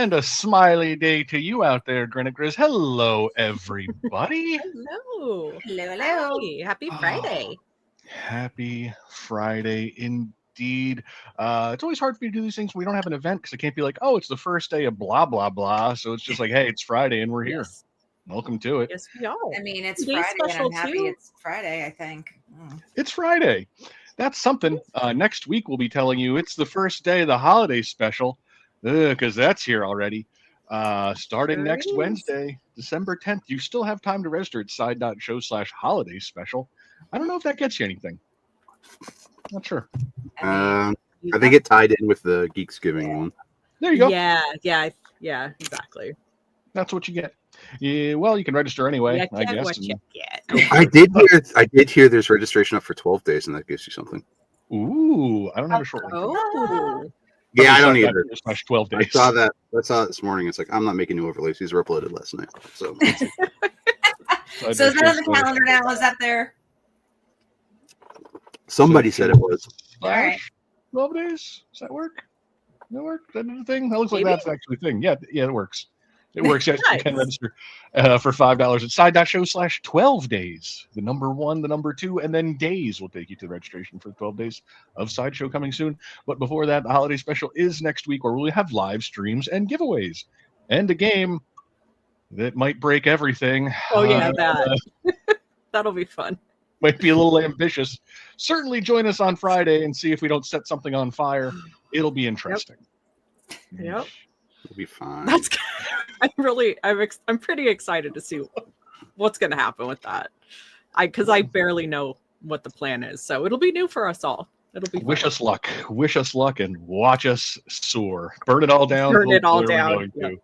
And a smiley day to you out there, Grinna Grizz. Hello, everybody. Hello. Hello. Hi. Happy Friday. Happy Friday indeed. It's always hard for me to do these things when we don't have an event because I can't be like, oh, it's the first day of blah, blah, blah. So it's just like, hey, it's Friday and we're here. Yes. Welcome to it. Yes, we are. I mean, it's Today's Friday, and special I'm happy too. it's Friday, I think. It's Friday. That's something. Next week, we'll be telling you it's the first day of the holiday special because that's here already. Starting Sure next is. Wednesday, December 10th. You still have time to register at side.show/holiday special. I don't know if that gets you anything. Not sure. I I think it tied in with the Geeksgiving Yeah. one. There you go. Yeah, exactly. That's what you get. Yeah, well, you can register anyway, Yeah, I get guess. what you get. I did hear there's registration up for 12 days, and that gives you something. Ooh, I don't have a short link. Oh, Yeah, I don't Side either. slash 12 I days. saw that this morning. It's like I'm not making new overlays. These were uploaded last night. So So is that on the calendar now? Is that there? somebody said it was. All right. 12 days? Does that work? That work? That is a thing? That looks like Maybe. that's actually a thing. Yeah, it works. It works. Yes, you can Nice. register for $5 at side.show/12 days. The number 1, the number 2, and then days will take you to the registration for 12 days of Sideshow coming soon. But before that, the holiday special is next week where we'll have live streams and giveaways and a game that might break everything. oh yeah, that'll be fun. Might be a little ambitious. Certainly join us on Friday and see if we don't set something on fire. It'll be interesting. Yep. It'll be fine. That's. I'm pretty excited to see what's going to happen with that. Because I barely know what the plan is, so it'll be new for us all. It'll be fun. Wish us luck. Wish us luck and watch us soar. Burn it all down. Burn it all What are we down. going to?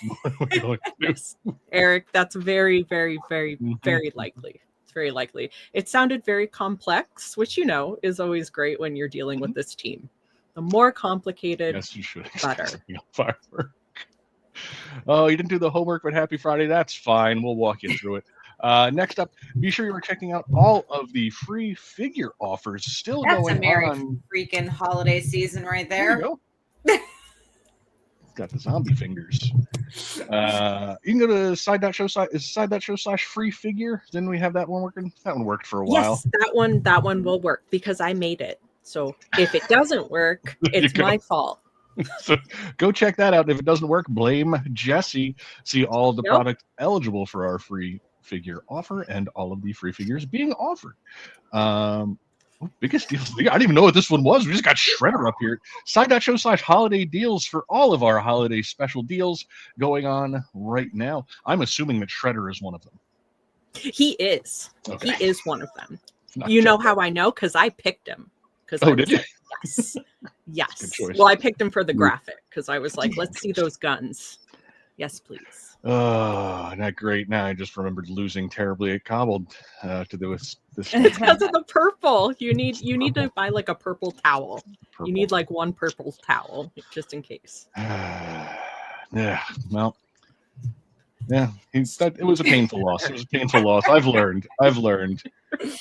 What are we going to do? Yes, Eric, that's very, very, very, Mhm. very likely. It's very likely. It sounded very complex, which is always great when you're dealing with this team. The more complicated, Yes, you should. better. Firework. Oh, you didn't do the homework, but happy Friday. That's fine. We'll walk you through it. Next up, be sure you are checking out all of the free figure offers still That's going a merry on. freaking holiday season right There you there. go. It's got the zombie fingers. You can go to side.show/free figure. Didn't we have that one working? That one worked for a while. Yes, that one will work because I made it. So if it doesn't work, There you it's go. my fault. So go check that out. If it doesn't work, blame Jesse. See all of the Yep. products eligible for our free figure offer and all of the free figures being offered. Biggest deals. I didn't even know what this one was. We just got Shredder up here. Side.show/holiday deals for all of our holiday special deals going on right now. I'm assuming that Shredder is one of them. He is. Okay. He is one of them. Not You know checked. how I know? Because I picked him. Oh, did you? Yes. Yes. Good choice. Well, I picked him for the graphic because I was like, let's see those guns. Yes, please. Oh, not great. Now I just remembered losing terribly at Cobbled to this. It's because of the purple. You need to buy like a purple towel. Purple. You need like one purple towel just in case. Yeah, well, yeah, it was a painful loss. It was a painful loss. I've learned.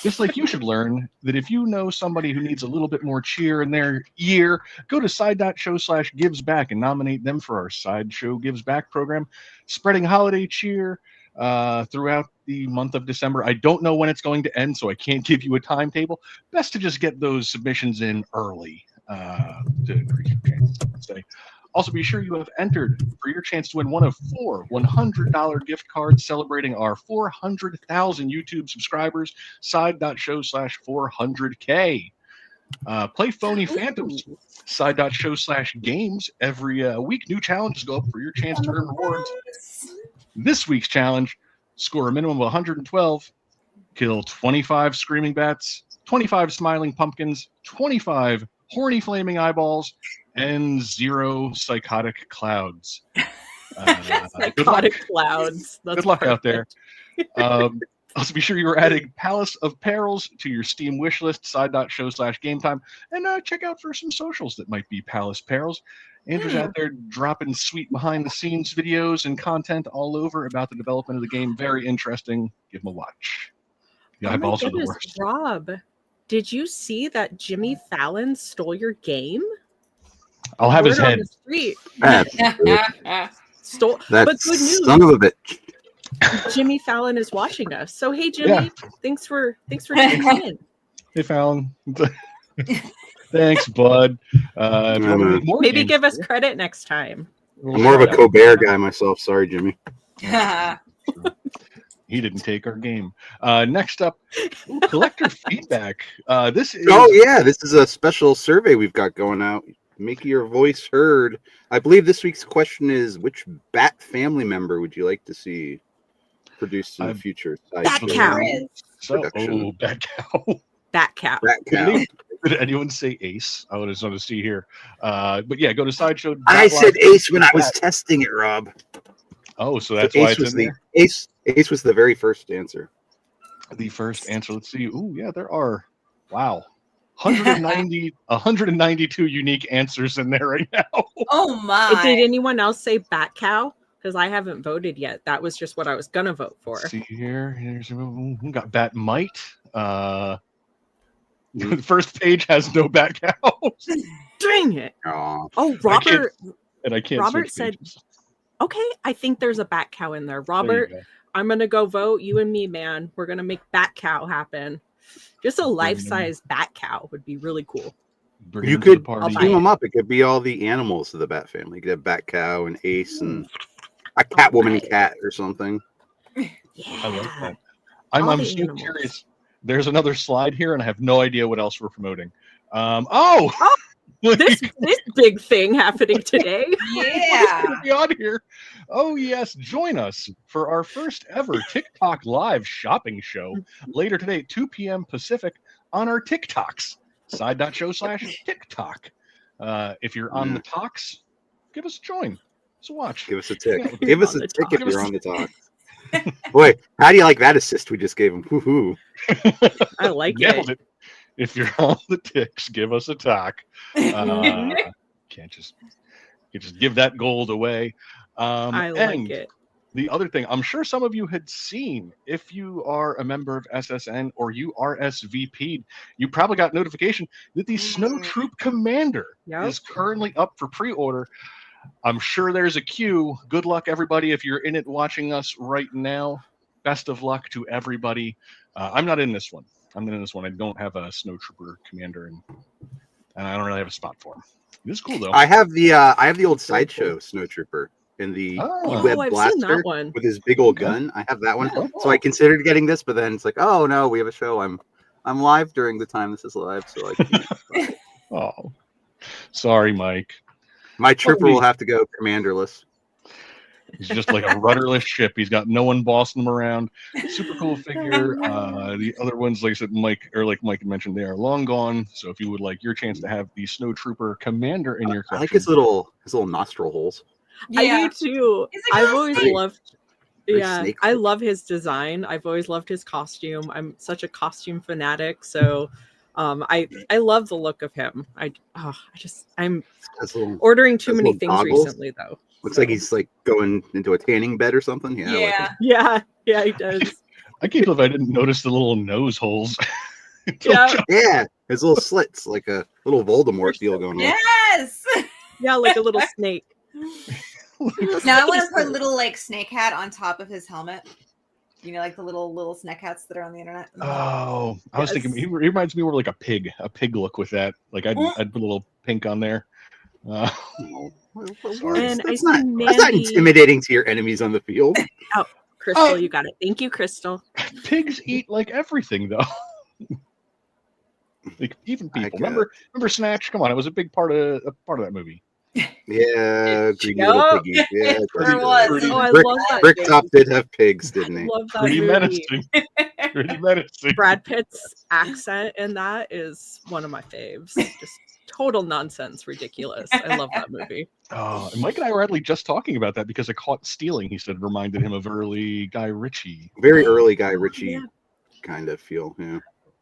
Just like you should learn that if you know somebody who needs a little bit more cheer in their year, go to side.show/givesback and nominate them for our Sideshow Gives Back program, spreading holiday cheer throughout the month of December. I don't know when it's going to end, so I can't give you a timetable. Best to just get those submissions in early to increase your chances, I would say. Also, be sure you have entered for your chance to win one of 4 $100 gift cards celebrating our 400,000 YouTube subscribers. Side.show/400K. Play Phony Phantoms. Side.show/games. Every week, new challenges go up for your chance to earn rewards. This week's challenge: score a minimum of 112, kill 25 screaming bats, 25 smiling pumpkins, 25 horny flaming eyeballs, and 0 psychotic clouds. Psychotic clouds. That's Good luck out perfect. there. Also, be sure you are adding Palace of Perils to your Steam wish list, side.show/game time, and check out for some socials that might be Palace Perils. Andrew's out there dropping sweet behind-the-scenes videos and content all over about the development of the game. Very interesting. Give him a watch. The eyeballs are the goodness, worst. Rob, did you see that Jimmy Fallon stole your game? I'll have his Word on head. the street. That's But good news. son of a bitch. Jimmy Fallon is watching us. So hey, Jimmy, Yeah. thanks for tuning in. Hey, Fallon. Thanks, bud. If you want me to make more Maybe games give us for you, credit next time. we'll I'm more of a try. Colbert guy myself. Sorry, Jimmy. He didn't take our game. Next up, collector feedback. This is Oh yeah, this is a special survey we've got going out. Make your voice heard. I believe this week's question is: which Bat family member would you like to see produced in the future? Bat cow. So, Production. Bat cow. Bat cow. Bat cow. Did anyone say Ace? I would just want to see here. But yeah, go to Sideshow. I said Ace when I was testing it, Rob. Oh, so that's So why Ace it's was in the there. Ace was the very first answer. The first answer. Let's see. Ooh, yeah, there are. Wow. 192 unique answers in there right now. Oh my. Did anyone else say bat cow? Because I haven't voted yet. That was just what I was gonna vote for. Let's see here. Here's we got Bat Might. The first page has no bat cows. Dang it! Aw. Oh, Robert. And I can't. Robert switch said, pages. "Okay, I think there's a bat cow in there." There you Robert, go. I'm gonna go vote. You and me, man. We're gonna make bat cow happen. Just a life-size bat cow would be really cool. Bring You him to the could party. buy team it. them up. It could be all the animals of the Bat family. You could have Bat Cow and Ace and a Catwoman and cat or something. Yeah. I like that. I'm All the so animals. curious. There's another slide here, and I have no idea what else we're promoting. This big thing happening today. Yeah. Gonna be on here. Oh yes, join us for our first ever TikTok live shopping show later today at 2 p.m. Pacific on our TikToks. Side.show/TikTok. If you're on the talks, give us a join. So watch. Give us a tick. Yeah. Give us On a the tick talk. if you're on the talk. Boy, how do you like that assist we just gave him? Woohoo. I like Nailed it. it. If you're on the ticks, give us a talk. Can't just give that gold away. I like and it. The other thing, I'm sure some of you had seen, if you are a member of SSN or you RSVP'd, you probably got notification that the Snow Troop Commander Yep. is currently up for pre-order. I'm sure there's a queue. Good luck, everybody, if you're in it watching us right now. Best of luck to everybody. I'm not in this one. I'm in this one. I don't have a Snow Trooper Commander, and I don't really have a spot for him. This is cool, though. I have the old Sideshow Snow Trooper in the Oh. web I've seen blaster that one. with his big old Okay. gun. I have that one. Oh, So I considered getting this, but then it's like, oh no, we have a show. I'm live during the time this is live, so I can't. Oh, sorry, Mike. My trooper will have to go commanderless. He's just like a rudderless ship. He's got no one bossing him around. Super cool figure. The other ones, like I said, Mike mentioned, they are long gone. So if you would like your chance to have the Snow Trooper Commander in your I collection, like his little nostril holes. I do too. He's a I've little always snake. loved. Very Yeah, snake I foot. love his design. I've always loved his costume. I'm such a costume fanatic, so I love the look of him. I'm His little, ordering too Those many little things goggles? recently though. looks so- like he's like going into a tanning bed or something. Yeah. I like it. Yeah, he does. I can't believe I didn't notice the little nose holes. Yeah. Yeah, his little slits, like a little Voldemort deal going on. Yes. Yeah, like a little snake. Now I want to put a little like snake hat on top of his helmet. You know, like the little snake hats that are on the internet. Oh, I was Yes. thinking he reminds me more like a pig look with that. Like I'd put a little pink on there. Oh, Sorry. And that's I see not Mandy. intimidating to your enemies on the field. Crystal, you got it. Thank you, Crystal. Pigs eat like everything, though. Like even I people. got Remember Snatch? Come on, it was a big part of that movie. Yeah, greedy Yup. little piggy. Yeah, Sure was. Pretty- Oh, I Brick- love that. Bricktop did have pigs, didn't I he? love that Pretty movie. menacing. Pretty menacing. Brad Pitt's accent in that is one of my faves. Just total nonsense, ridiculous. I love that movie. Oh, and Mike and I were actually just talking about that because I caught stealing. He said reminded him of early Guy Ritchie. Very early Guy Ritchie Yeah. kind of feel. Yeah.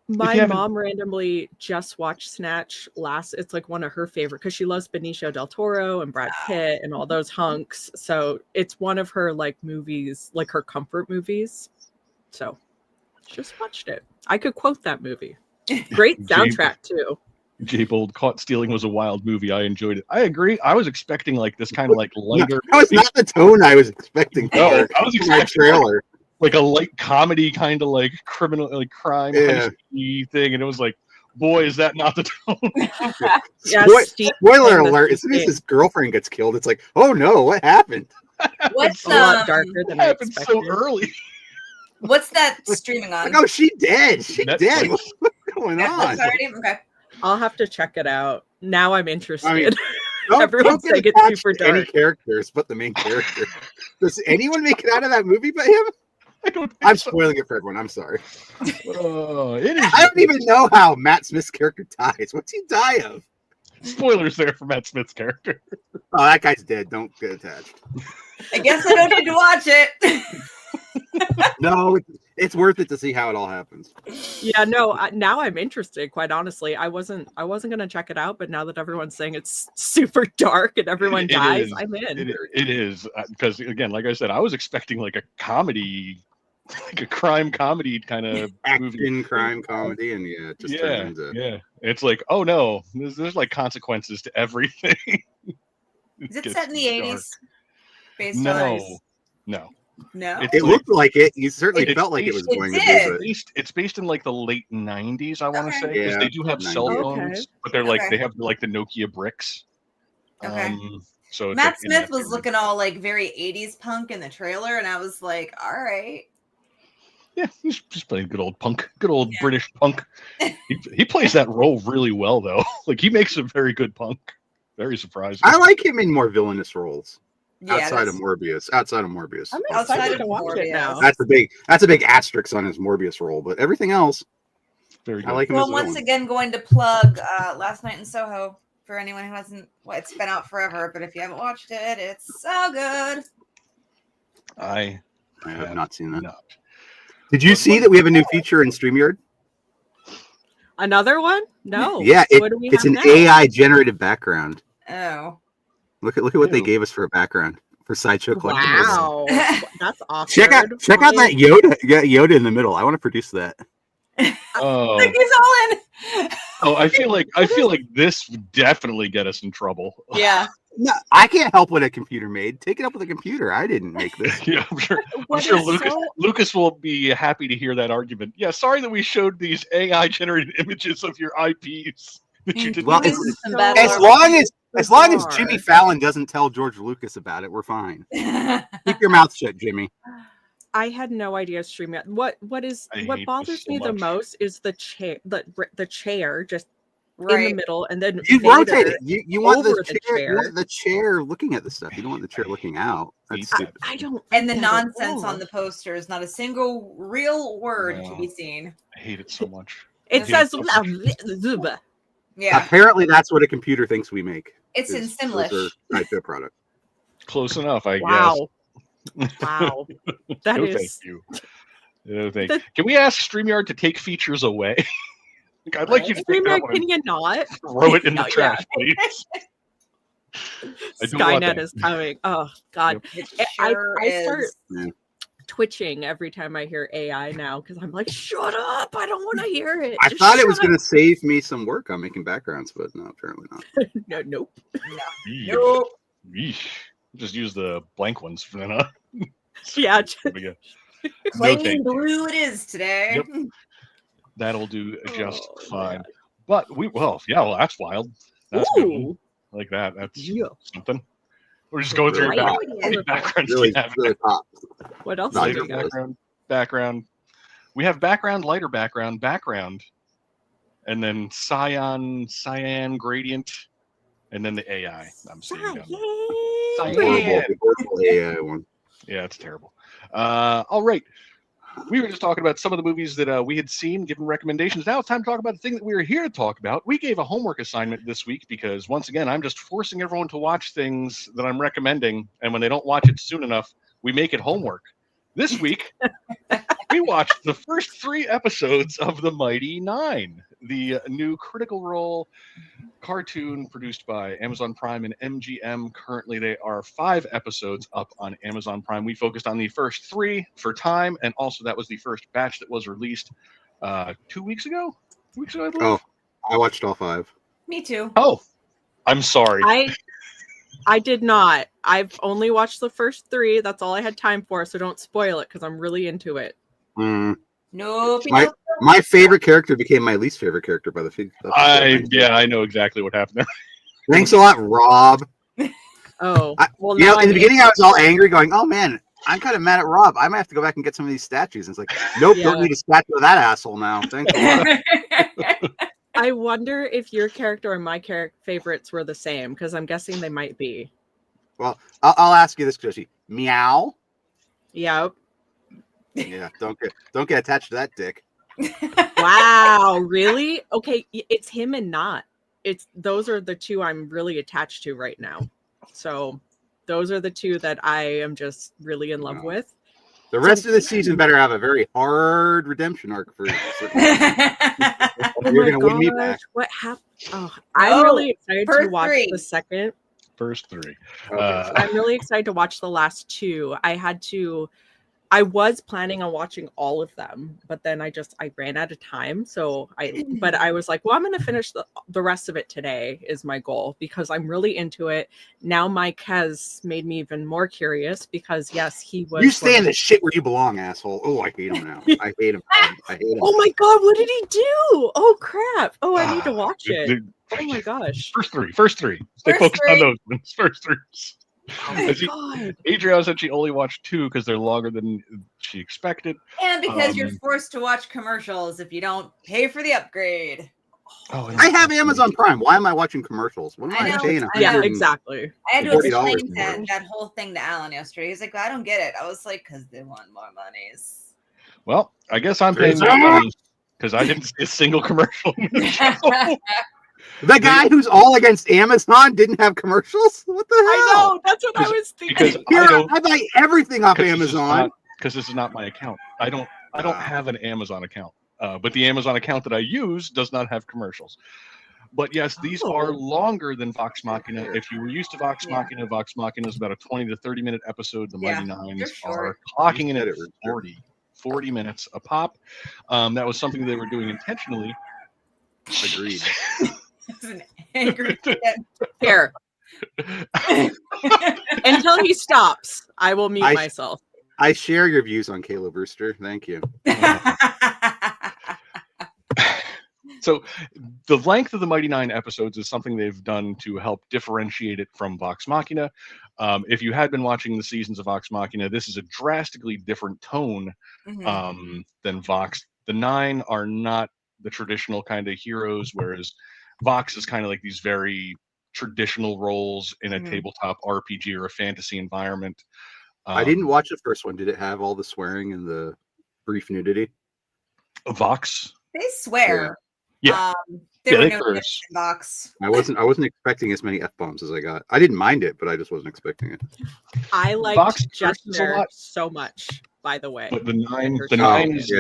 My you haven't- mom randomly just watched Snatch last. It's like one of her favorite because she loves Benicio del Toro and Brad Pitt and all those hunks. So it's one of her like movies, like her comfort movies. So just watched it. I could quote that movie. Great James- soundtrack too. Jay Bold, Caught Stealing was a wild movie. I enjoyed it. I agree. I was expecting like this kind of like lighter. That was not the tone I was expecting No, for I was my expecting trailer. like a light comedy kind of like criminal, like crime Yeah. heisty thing, and it was like, boy, is that not the tone? Yeah, Spoil- Steve Spoiler and the alert! As soon as Steve. his girlfriend gets killed, it's like, oh no, what happened? What's A lot darker than I happened expected. so early. what's that streaming on? Like, oh, she dead. She Netflix. dead. What's going Netflix on? already? Okay. I'll have to check it out. Now I'm interested. I mean, Don't Everyone's get saying it's attached super to any dark. characters but the main character. Does anyone make it out of that movie but him? I don't think I'm so. spoiling it for everyone. I'm sorry. It is I don't even know how Matt Smith's character dies. What's he die of? spoilers there for Matt Smith's character. Oh, that guy's dead. Don't get attached. I guess I don't need to watch it. No, it's worth it to see how it all happens. Yeah, no. Now I'm interested. Quite honestly, I wasn't gonna check it out, but now that everyone's saying it's super dark and everyone It dies, is. I'm in. It is because again, like I said, I was expecting like a comedy, like a crime comedy kind of movie. Action, crime, comedy, and yeah, it just turns into. Yeah. It's like, oh no, there's like consequences to everything. Is it gets set in the dark. 80s? Based on No, no. no. It's It like- looked like it. You certainly It's felt like it was based- going it to did. be. It's based in like the late 90s, I want to Okay. say, because Yeah, they do have cell 90s. phones, Okay. but they're like Okay. they have like the Nokia bricks. Okay. So it's Matt like in Smith that was period. looking all like very 80s punk in the trailer, and I was like, all right. Yeah, he's just playing good old punk, good old British punk. He plays that role really well though. Like he makes a very good punk. Very surprising. I like him in more villainous roles Yeah, outside of that's- Morbius. Outside of Morbius, I'm Outside excited of to watch it Morbius. now. that's a big asterisk on his Morbius role. But everything else, Very good. I like him Well, as a once villain. again, going to plug Last Night in Soho for anyone who hasn't. Well, it's been out forever, but if you haven't watched it, it's so good. I I have not seen that. not. Did you But see what- that we have a new feature in StreamYard? Another one? No. Yeah, What do we it's have an now? AI generated background. Oh, Look at what they Ew. gave us for a background for Sideshow Collectibles. Wow, that's awesome. Check out that Yoda. Yeah, Yoda in the middle. I want to produce that. Oh, look, he's all in. oh, I feel like this would definitely get us in trouble. Yeah, No, I can't help what a computer made. Take it up with a computer. I didn't make this. Yeah, I'm sure What is Lucas will be happy to hear that argument. Yeah, sorry that we showed these AI generated images of your IPs that you did. Well, This it's- is some bad As luck. long as bizarre. Jimmy Fallon doesn't tell George Lucas about it, we're fine. Keep your mouth shut, Jimmy. I had no idea StreamYard. What I hate bothers this so me the much. most is the chair just in right. the middle, and then You Vader- rotate it. You want over the the chair. You chair. want the chair looking at the stuff. You don't want the chair looking out. That's I- stupid. I don't. And the like that at nonsense all. on the posters, not a single real word to be No. seen. I hate it so much. It Yeah. says Zuba. Yeah, Apparently, that's what a computer thinks we make. it's in is- Simlish. those are Sideshow product. Close enough, I Wow. Wow. That No, is. thank you. No, thank The- you. Can we ask StreamYard to take features away? Like, I'd like you to take that StreamYard, one can and you not? throw it in the No, yeah. trash, please. I don't want Skynet that. is coming. Oh God. It I sure start is. twitching every time I hear AI now because I'm like, shut up! I don't want to hear it. I Just thought it was shut going to save me some work on making backgrounds, but no, apparently not. up." No, nope. Yeesh. Nope. Yeesh. Just use the blank ones from then on. Yeah, There we go. No, Plain thank you. blue it is today. Yep. That'll do just Oh, fine. man. But well, that's wild. That's a good one. Ooh. Like that. That's Yeah. something. We're just going through Really your hot. backgrounds. Really, you have. really pop. What else? Lighter do we got? background. We have background, lighter background, and then cyan gradient, and then the AI. I'm seeing down there. Yay. Cyan. Horrible AI one. Yeah, it's terrible. All right. We were just talking about some of the movies that we had seen, given recommendations. Now it's time to talk about the thing that we were here to talk about. We gave a homework assignment this week because, once again, I'm just forcing everyone to watch things that I'm recommending. And when they don't watch it soon enough, we make it homework. This week, we watched the first 3 episodes of The Mighty Nine, the new Critical Role cartoon produced by Amazon Prime and MGM. Currently, they are 5 episodes up on Amazon Prime. We focused on the first 3 for time, and also that was the first batch that was released 2 weeks ago. 2 weeks ago, I believe. Oh, I watched all 5. Me too. Oh, I'm sorry. I did not. I've only watched the first 3. That's all I had time for. So don't spoil it because I'm really into it. Nope. My favorite character became my least favorite character by the feed. I know exactly what happened there. Thanks a lot, Rob. Oh, well, You now know, in the beginning, I was all angry, going, "Oh man, I'm kind of mad at Rob. I might have to go back and get some of these statues." And it's like, nope, Yeah. don't need a statue of that asshole now. Thanks a lot. I wonder if your character and my favorites were the same because I'm guessing they might be. Well, I'll ask you this, Josie. Meow. Yeah. Yeah, don't get attached to that dick. Wow, really? Okay, it's him and not. Those are the 2 I'm really attached to right now. So those are the 2 that I am just really in love with. The rest of the season better have a very hard redemption arc for. You're gonna win me back. What happened? Oh, I'm really excited to watch the second. First 3. Okay. I'm really excited to watch the last 2. I was planning on watching all of them, but then I ran out of time. But I was like, well, I'm going to finish the rest of it today is my goal because I'm really into it. Now Mike has made me even more curious because yes, he was. You stay in the shit where you belong, asshole. Oh, I hate him now. I hate him. Oh my God, what did he do? Oh crap. Oh, I need to watch it. Oh my gosh. First three. Stay focused on those ones. First 3. Oh my God. Adriana said she only watched 2 because they're longer than she expected. And because you're forced to watch commercials if you don't pay for the upgrade. Oh, I have Amazon Prime. Why am I watching commercials? What am I paying? Yeah, exactly. I had to explain $40 that whole thing to Alan yesterday. He's like, I don't get it. I was like, because they want more monies. Well, I guess I'm paying more money because I didn't see a single commercial. The guy who's all against Amazon didn't have commercials? What the hell? I know. That's what I was thinking. Because I buy everything off Amazon. Because this is not my account. I don't have an Amazon account. But the Amazon account that I use does not have commercials. But yes, these are longer than Vox Machina. If you were used to Vox Machina is about a 20 to 30 minute episode. The Mighty Nines are clocking in at 40 minutes a pop. That was something they were doing intentionally. Agreed. It's an angry kid. Here. Until he stops, I will mute myself. I share your views on Caleb Brewster. Thank you. So the length of the Mighty 9 episodes is something they've done to help differentiate it from Vox Machina. If you had been watching the seasons of Vox Machina, this is a drastically different tone than Vox. The 9 are not the traditional kind of heroes, whereas Vox is kind of like these very traditional roles in a tabletop RPG or a fantasy environment. I didn't watch the first one. Did it have all the swearing and the brief nudity? Vox? They swear. Yeah. There were no nudity in Vox. I wasn't expecting as many F-bombs as I got. I didn't mind it, but I just wasn't expecting it. I liked Jester so much, by the way. But the 9 is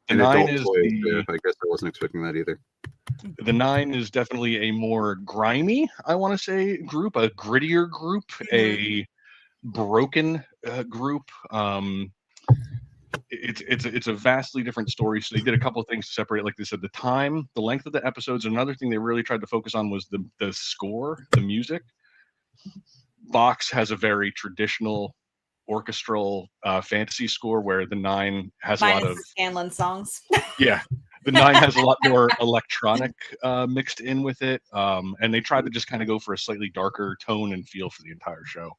I guess I wasn't expecting that either. The 9 is definitely a more grimy, I want to say, group, a grittier group, a broken group. It's a vastly different story. So they did a couple of things to separate, like they said, the time, the length of the episodes. Another thing they really tried to focus on was the score, the music. Vox has a very traditional orchestral fantasy score, where the 9 has a lot of Scanlan songs. Yeah. The 9 has a lot more electronic mixed in with it. And they tried to just kind of go for a slightly darker tone and feel for the entire show.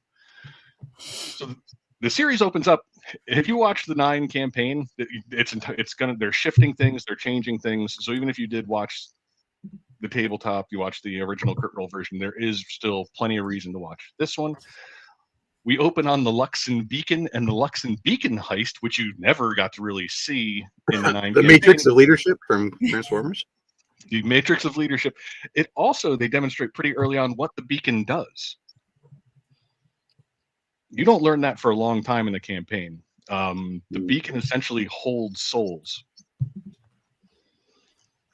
So the series opens up. If you watch the 9 campaign, they're shifting things, they're changing things. So even if you did watch the tabletop, you watch the original crit roll version, there is still plenty of reason to watch this one. We open on the Luxon Beacon and the Luxon Beacon heist, which you never got to really see in the 9 The Matrix of Leadership from Transformers. The Matrix of Leadership. It also, they demonstrate pretty early on what the beacon does. You don't learn that for a long time in the campaign. The beacon essentially holds souls.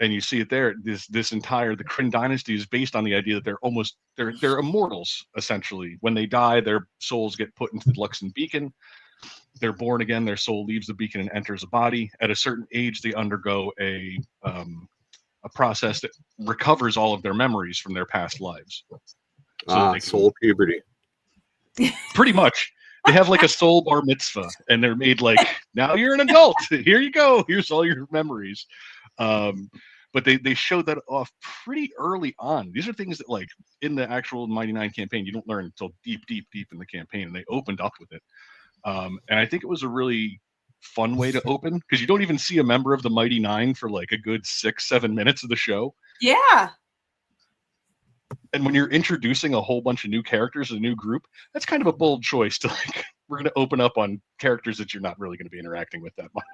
And you see it there. The Kryn dynasty is based on the idea that they're immortals, essentially. When they die, their souls get put into the Luxon Beacon. They're born again. Their soul leaves the beacon and enters a body. At a certain age, they undergo a a process that recovers all of their memories from their past lives. So that they can, soul puberty. pretty much. They have like a soul bar mitzvah, and they're made like, now you're an adult. Here you go. Here's all your memories. But they showed that off pretty early on. These are things that, like, in the actual Mighty Nine campaign, you don't learn until deep in the campaign, and they opened up with it. And I think it was a really fun way to open, because you don't even see a member of the Mighty Nine for like a good 6-7 minutes of the show. Yeah. And when you're introducing a whole bunch of new characters, a new group, that's kind of a bold choice to, like, we're going to open up on characters that you're not really going to be interacting with that much.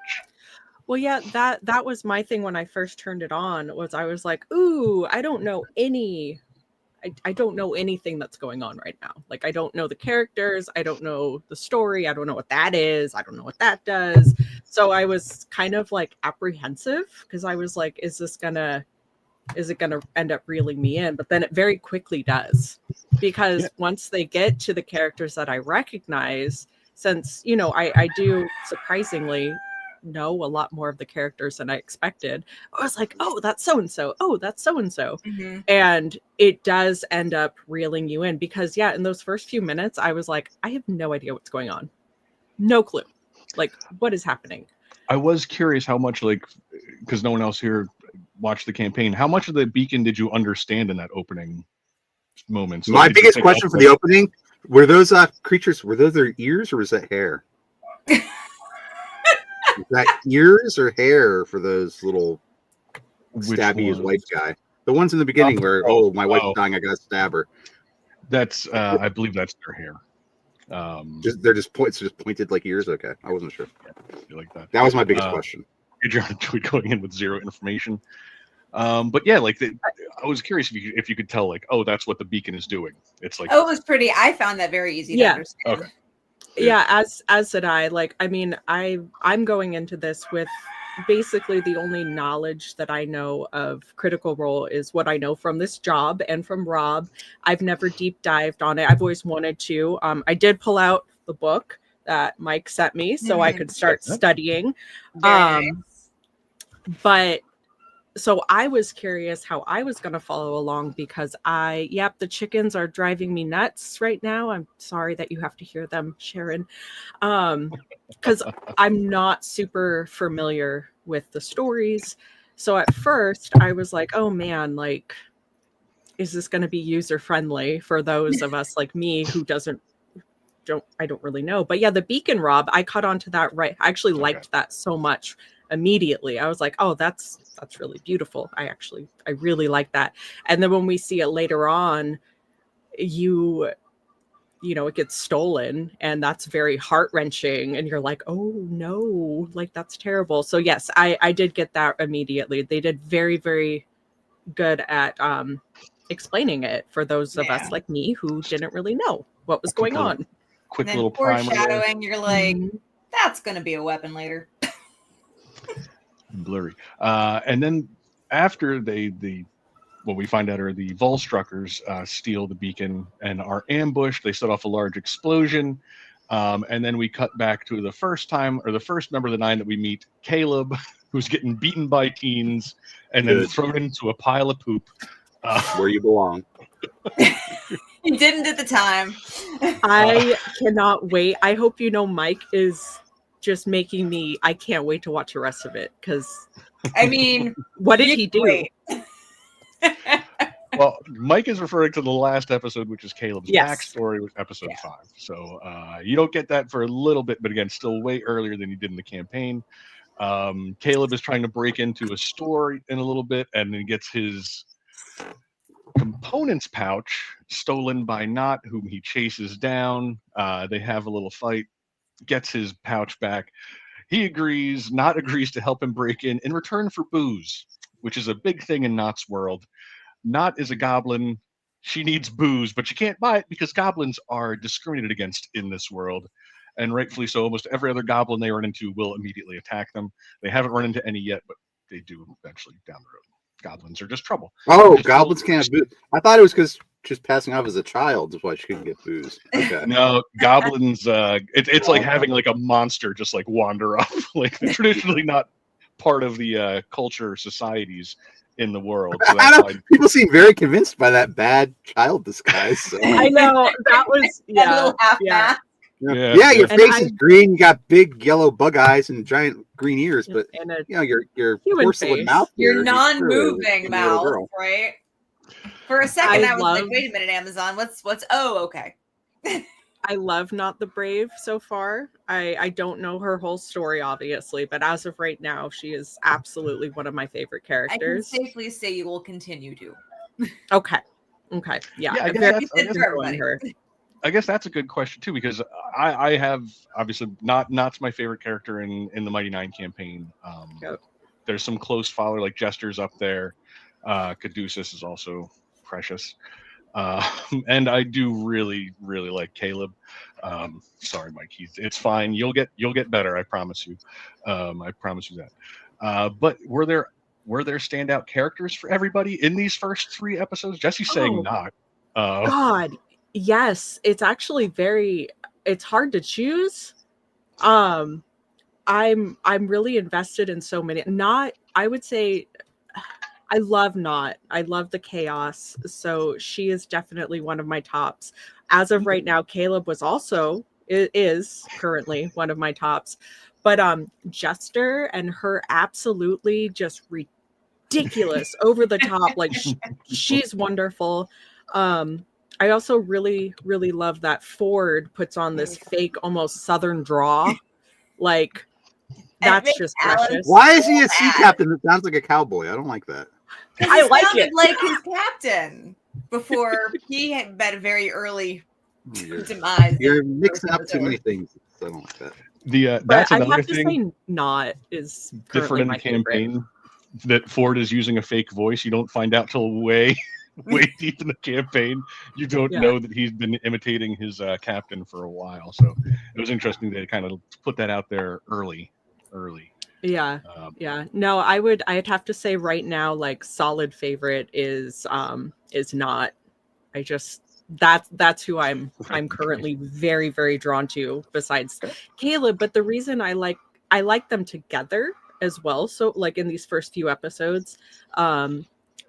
Well, yeah, that was my thing when I first turned it on. Was I was like, ooh, I don't know anything that's going on right now. Like, I don't know the characters, I don't know the story, I don't know what that is, I don't know what that does. So I was kind of like apprehensive, because I was like, is it gonna end up reeling me in? But then it very quickly does, because once they get to the characters that I recognize, since, you know, I do surprisingly know a lot more of the characters than I expected. I was like, oh, that's so and so. Oh, that's so and so. And it does end up reeling you in, because in those first few minutes, I was like, I have no idea what's going on. No clue. Like, what is happening? I was curious how much, like, because no one else here watched the campaign, how much of the beacon did you understand in that opening moments? My biggest question for the opening, were those creatures, were those their ears, or was that hair? Is that ears or hair for those little stabby his wife guy? The ones in the beginning where, my wife's dying, I gotta stab her. That's I believe that's their hair. They're just pointed like ears. Okay, I wasn't sure. Like that. That was my biggest question. Good job going in with zero information. But yeah, like I was curious if you could tell, like, oh, that's what the beacon is doing. It's like, oh, it was pretty. I found that very easy to understand. Okay. Yeah, as did I. Like, I mean, I'm going into this with basically the only knowledge that I know of Critical Role is what I know from this job and from Rob. I've never deep dived on it. I've always wanted to. I did pull out the book that Mike sent me so I could start studying. But so I was curious how I was going to follow along, because the chickens are driving me nuts right now. I'm sorry that you have to hear them, Sharon. Because I'm not super familiar with the stories. So at first I was like, oh man, like, is this going to be user friendly for those of us like me who I don't really know. But yeah, the beacon, Rob, I caught on to that right. I actually liked that so much immediately. I was like, oh, that's really beautiful. I really like that. And then when we see it later on, you know, it gets stolen, and that's very heart-wrenching, and you're like, oh no, like, that's terrible. So yes, I did get that immediately. They did very, very good at explaining it for those of us like me who didn't really know what was going on. Quick little foreshadowing, you're like, that's gonna be a weapon later. Blurry. And then after what we find out are the Volstruckers steal the beacon and are ambushed. They set off a large explosion. And then we cut back to the first member of the Nine that we meet, Caleb, who's getting beaten by teens and then thrown into a pile of poop. Where you belong. You didn't at the time. I cannot wait. I hope you know Mike is just making me, I can't wait to watch the rest of it, because I mean, what did he do? Well, Mike is referring to the last episode, which is Caleb's backstory, with episode 5. So you don't get that for a little bit, but again, still way earlier than you did in the campaign. Caleb is trying to break into a store in a little bit, and then gets his components pouch stolen by Knot, whom he chases down. They have a little fight, gets his pouch back. Knot agrees to help him break in return for booze, which is a big thing in Knot's world. Knot is a goblin. She needs booze, but she can't buy it because goblins are discriminated against in this world. And rightfully so. Almost every other goblin they run into will immediately attack them. They haven't run into any yet, but they do eventually down the road. Goblins are just trouble. Oh, goblins can't have booze. I thought it was because just passing off as a child is why she couldn't get booze. Okay. No, goblins, it's like having like a monster just like wander off. Like, they're traditionally not part of the culture societies in the world. So I that's don't, people seem very convinced by that bad child disguise. So. I know that was That little half mask. Yeah, your And face is green. You got big yellow bug eyes and giant green ears, but and a your human porcelain face. mouth. Your here, non-moving you're a little mouth, girl. right? For a second, I I was love- like, "Wait a minute, Amazon. What's? Oh, okay." I love Not the Brave so far. I don't know her whole story, obviously, but as of right now, she is absolutely one of my favorite I can characters. safely say you will continue to. Okay. Yeah. I guess very that's- You said for enjoying everybody. her. I guess that's a good question too, because I have obviously Not's my favorite character in the Mighty Nine campaign. Yep. There's some close follower like Jester's up there. Caduceus is also precious. And I do really like Caleb. Sorry, Mike. It's fine. You'll get better. I promise you. I promise you that. But were there standout characters for everybody in these first 3 episodes? Jesse's saying Oh. not. God, yes. It's actually it's hard to choose. I'm really invested in so many. I would say I love Not. I love the chaos. So she is definitely one of my tops. As of right now, Caleb is currently one of my tops. But Jester and her absolutely just ridiculous, over the top, like she's wonderful. I also really love that Ford puts on this fake almost southern draw. Like that's makes just Alan precious. Why is he a sea Mad. captain that sounds like a cowboy? I don't like that. I like sounded it. like his captain before he had met a very early You're, demise. you're mixing up too many things. I don't like that. That's But I another have to thing say, Not is different currently in the my favorite. campaign. That Ford is using a fake voice. You don't find out till way deep in the campaign. You don't Yeah. know that he's been imitating his captain for a while. So it was interesting to kind of put that out there early. Yeah. No, I'd have to say right now, like solid favorite is Not. I just that's who I'm currently very drawn to besides Caleb. But the reason I like them together as well. So like in these first few episodes,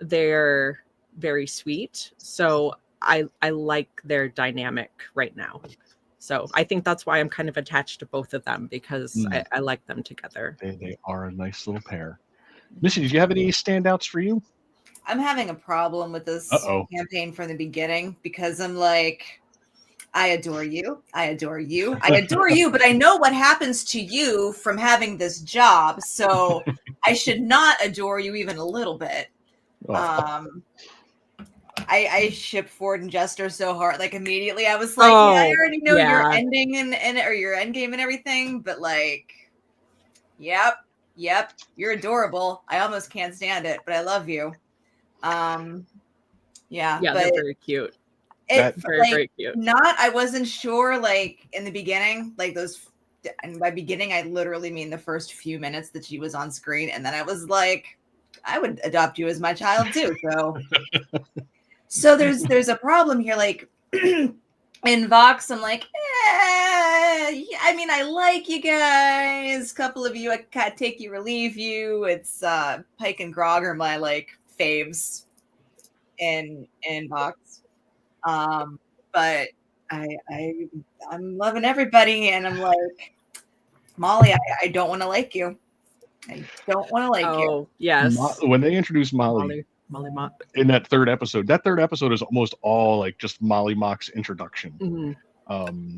they're very sweet. So I like their dynamic right now. So I think that's why I'm kind of attached to both of them, because I like them together. They are a nice little pair. Missy, did you have any standouts for you? I'm having a problem with this campaign from the beginning because I'm like, I adore you. I adore you. I adore you, but I know what happens to you from having this job. So I should not adore you even a little bit. I ship Ford and Jester so hard. Like immediately I was like, yeah, I already know your ending and or your end game and everything, but like, yep, you're adorable. I almost can't stand it, but I love you. Yeah, but they're very cute. Very cute. I wasn't sure, like in the beginning, like those, and by beginning I literally mean the first few minutes that she was on screen, and then I was like, I would adopt you as my child too. So there's a problem here. Like in Vox, I'm like, I mean, I like you guys. A couple of you, I kind of take you or leave you. It's Pike and Grog are my like faves in Vox. But I'm loving everybody, and I'm like, Molly, I don't want to like you. I don't want to like you. Oh, yes. When they introduced Molly Mock in that third episode is almost all like just Molly Mock's introduction. Mm-hmm.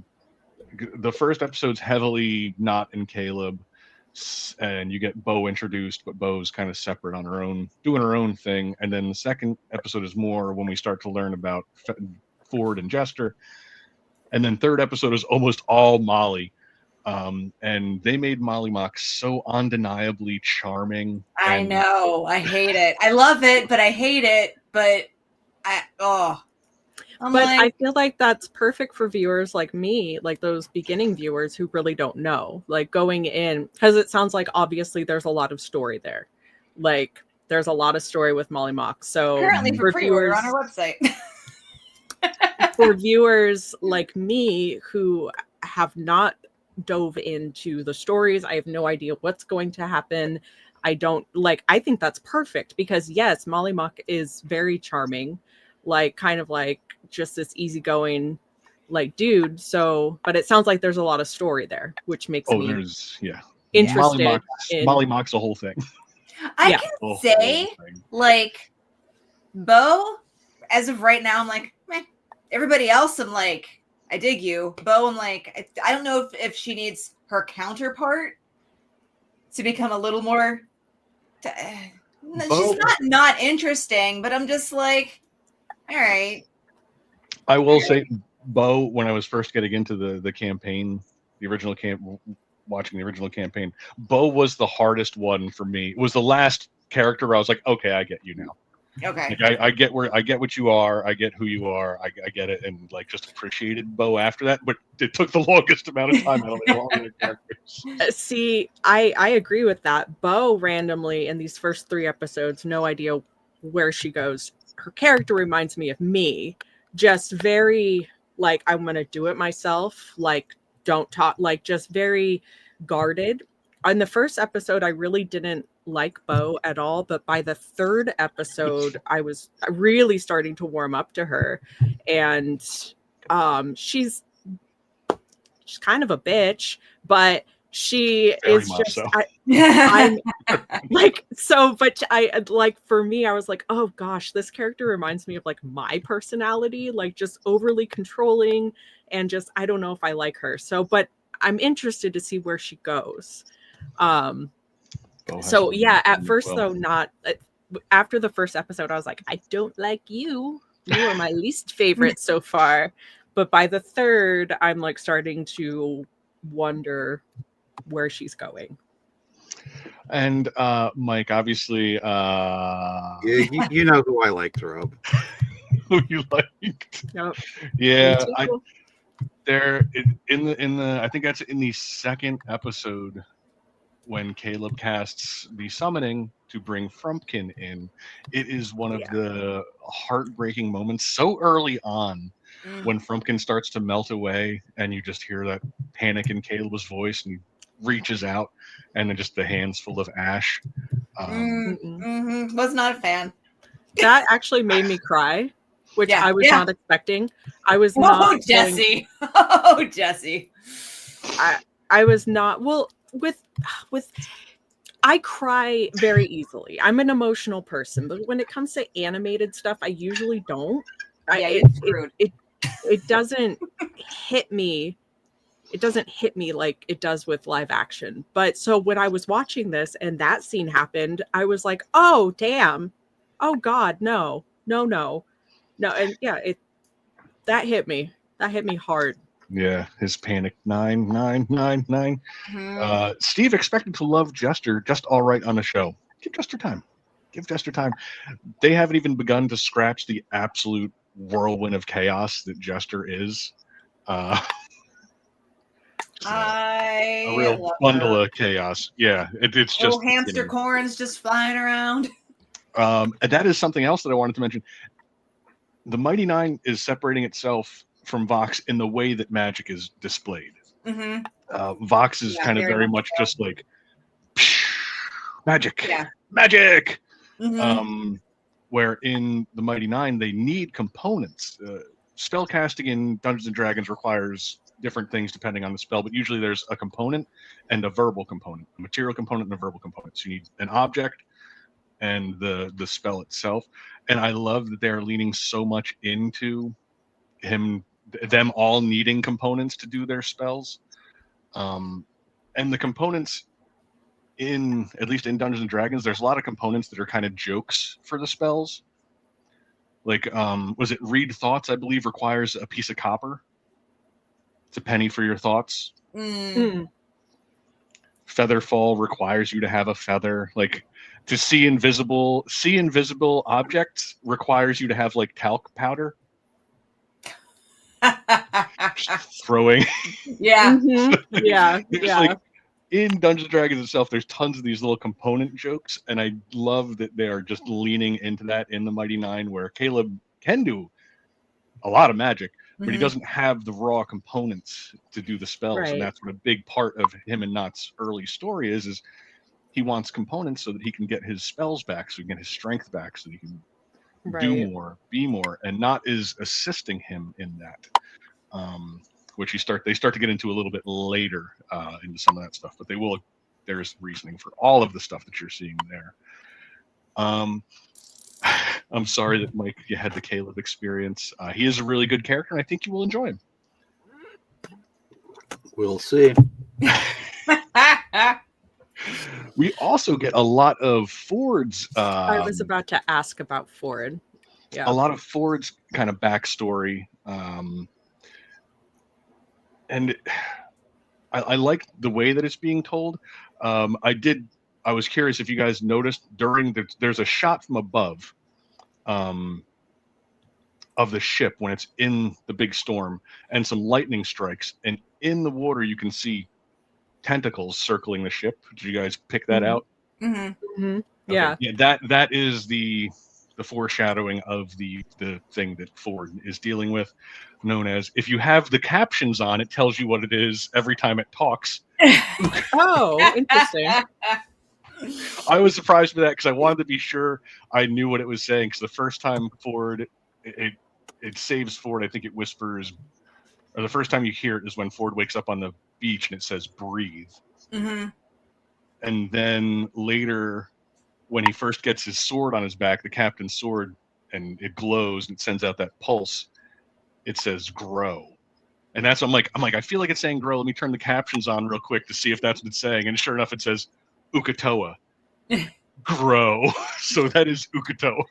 The first episode's heavily Not in Caleb, and you get Bo introduced, but Bo's kind of separate on her own, doing her own thing. And then the second episode is more when we start to learn about Ford and Jester. And then third episode is almost all Molly. And they made Molly Mock so undeniably charming. I know. I hate it. I love it, but I hate it. But I feel like that's perfect for viewers like me, like those beginning viewers who really don't know, like going in, because it sounds like obviously there's a lot of story there. Like there's a lot of story with Molly Mock. So currently for pre-order on our website. For viewers like me who have not dove into the stories, I have no idea what's going to happen. I don't like, I think that's perfect because yes, Molly Muck is very charming, like kind of like just this easygoing like dude. So, but it sounds like there's a lot of story there, which makes me interested Molly Mock's the whole thing. I can say like Bo, as of right now, I'm like, meh. Everybody else, I'm like, I dig you. Bo, I'm like, I don't know if she needs her counterpart to become a little more. She's not interesting, but I'm just like, all right. I will say, Bo, when I was first getting into the campaign, watching the original campaign, Bo was the hardest one for me. It was the last character where I was like, okay, I get you now. Okay. Like I get what you are. I get who you are. I get it, and like just appreciated Bo after that. But it took the longest amount of time out of all the characters. See, I agree with that. Bo randomly in these first 3 episodes, no idea where she goes. Her character reminds me of me, just very like I'm gonna do it myself. Like don't talk. Like just very guarded. On the first episode, I really didn't like Bo at all, but by the 3rd episode, I was really starting to warm up to her, and she's kind of a bitch, but she Very is much just so. I'm like so. But I like for me, I was like, oh gosh, this character reminds me of like my personality, like just overly controlling, and just I don't know if I like her. So, but I'm interested to see where she goes. So yeah, at first though, not after the first episode, I was like, I don't like you. You are my least favorite so far. But by the 3rd, I'm like starting to wonder where she's going. And Mike, obviously, you know who I liked, Rob. Who you liked? Yep. Yeah, in the I think that's in the 2nd episode when Caleb casts the summoning to bring Frumpkin in. It is one of the heartbreaking moments so early on when Frumpkin starts to melt away and you just hear that panic in Caleb's voice and he reaches out and then just the hands full of ash. Was not a fan. That actually made me cry, which I was not expecting. I was not. Oh, Jesse. Oh, Jesse. I was not. Well, with I cry very easily. I'm an emotional person, but when it comes to animated stuff, I usually don't. It doesn't hit me. It doesn't hit me like it does with live action. But so when I was watching this and that scene happened, I was like, oh damn. Oh God, no. And yeah, that hit me. That hit me hard. Yeah, his panic 999. Steve expected to love Jester just all right on the show. Give Jester time. They haven't even begun to scratch the absolute whirlwind of chaos that Jester is. A real bundle of chaos. Yeah, it's just little hamster corns just flying around. And that is something else that I wanted to mention. The Mighty Nine is separating itself from Vox in the way that magic is displayed. Vox is kind of very much just like magic. Where in the Mighty Nine they need components. Spell casting in Dungeons and Dragons requires different things depending on the spell, but usually there's a component and a verbal component, a material component and a verbal component. So you need an object and the spell itself. And I love that they're leaning so much into them all needing components to do their spells. And the components at least in Dungeons and Dragons, there's a lot of components that are kind of jokes for the spells. Like, was it read thoughts, I believe, requires a piece of copper. It's a penny for your thoughts. Featherfall requires you to have a feather. Like, to see invisible objects requires you to have like talc powder. Throwing. Like, in Dungeons and Dragons itself, there's tons of these little component jokes, and I love that they are just leaning into that in the Mighty Nine, where Caleb can do a lot of magic, but he doesn't have the raw components to do the spells, and that's what a big part of him and Nott's early story is he wants components so that he can get his spells back, so he can get his strength back, so he can Right. do more, be more, and not is assisting him in that. Which they start to get into a little bit later into some of that stuff, but there's reasoning for all of the stuff that you're seeing there. I'm sorry that, Mike, you had the Caleb experience. He is a really good character, and I think you will enjoy him. We'll see. We also get a lot of Ford's. I was about to ask about Ford. Yeah. A lot of Ford's kind of backstory. And I like the way that it's being told. I was curious if you guys noticed there's a shot from above of the ship when it's in the big storm, and some lightning strikes, and in the water you can see tentacles circling the ship. Did you guys pick that out? Mm-hmm. Mm-hmm. Okay. Yeah. Yeah, that is the foreshadowing of the thing that Ford is dealing with, known as, if you have the captions on, it tells you what it is every time it talks. Oh, interesting. I was surprised by that because I wanted to be sure I knew what it was saying, because the first time Ford, it saves Ford, I think it whispers, or the first time you hear it is when Ford wakes up on the beach and it says breathe. Mm-hmm. And then later, when he first gets his sword on his back, the captain's sword, and it glows and it sends out that pulse, it says grow. And that's, I'm like, I feel like it's saying grow. Let me turn the captions on real quick to see if that's what it's saying. And sure enough, it says Ukatoa. Grow. So that is Ukatoa.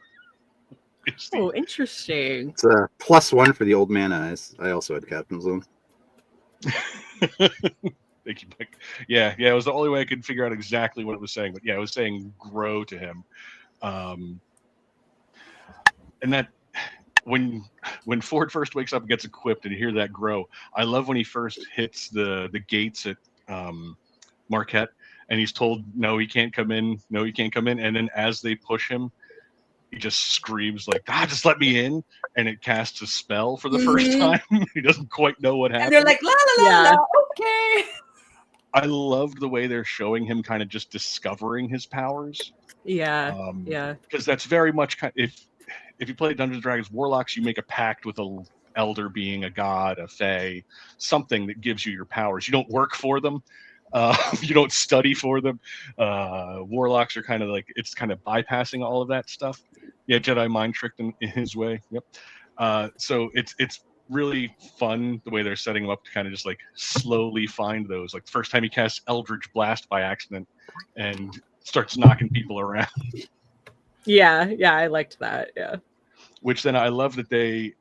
Oh, interesting. It's a +1 for the old man eyes. I also had captain's on. Thank you, Mike. Yeah, it was the only way I could figure out exactly what it was saying. But yeah, it was saying grow to him. And that, when Ford first wakes up and gets equipped and you hear that grow, I love when he first hits the gates at Marquette, and he's told, no, he can't come in. No, he can't come in. And then as they push him, he just screams like, just let me in. And it casts a spell for the first time. He doesn't quite know what happened. And they're like, la la la Yeah. la, okay. I loved the way they're showing him kind of just discovering his powers. Yeah. Because that's very much if you play Dungeons and Dragons Warlocks, you make a pact with a elder being, a god, a fae, something that gives you your powers. You don't work for them. You don't study for them. Warlocks are kind of like, it's kind of bypassing all of that stuff. Yeah, Jedi mind tricked in his way. Yep. So it's really fun the way they're setting him up to kind of just like slowly find those. Like the first time he casts Eldritch Blast by accident and starts knocking people around. Yeah, I liked that. Yeah. Which then I love that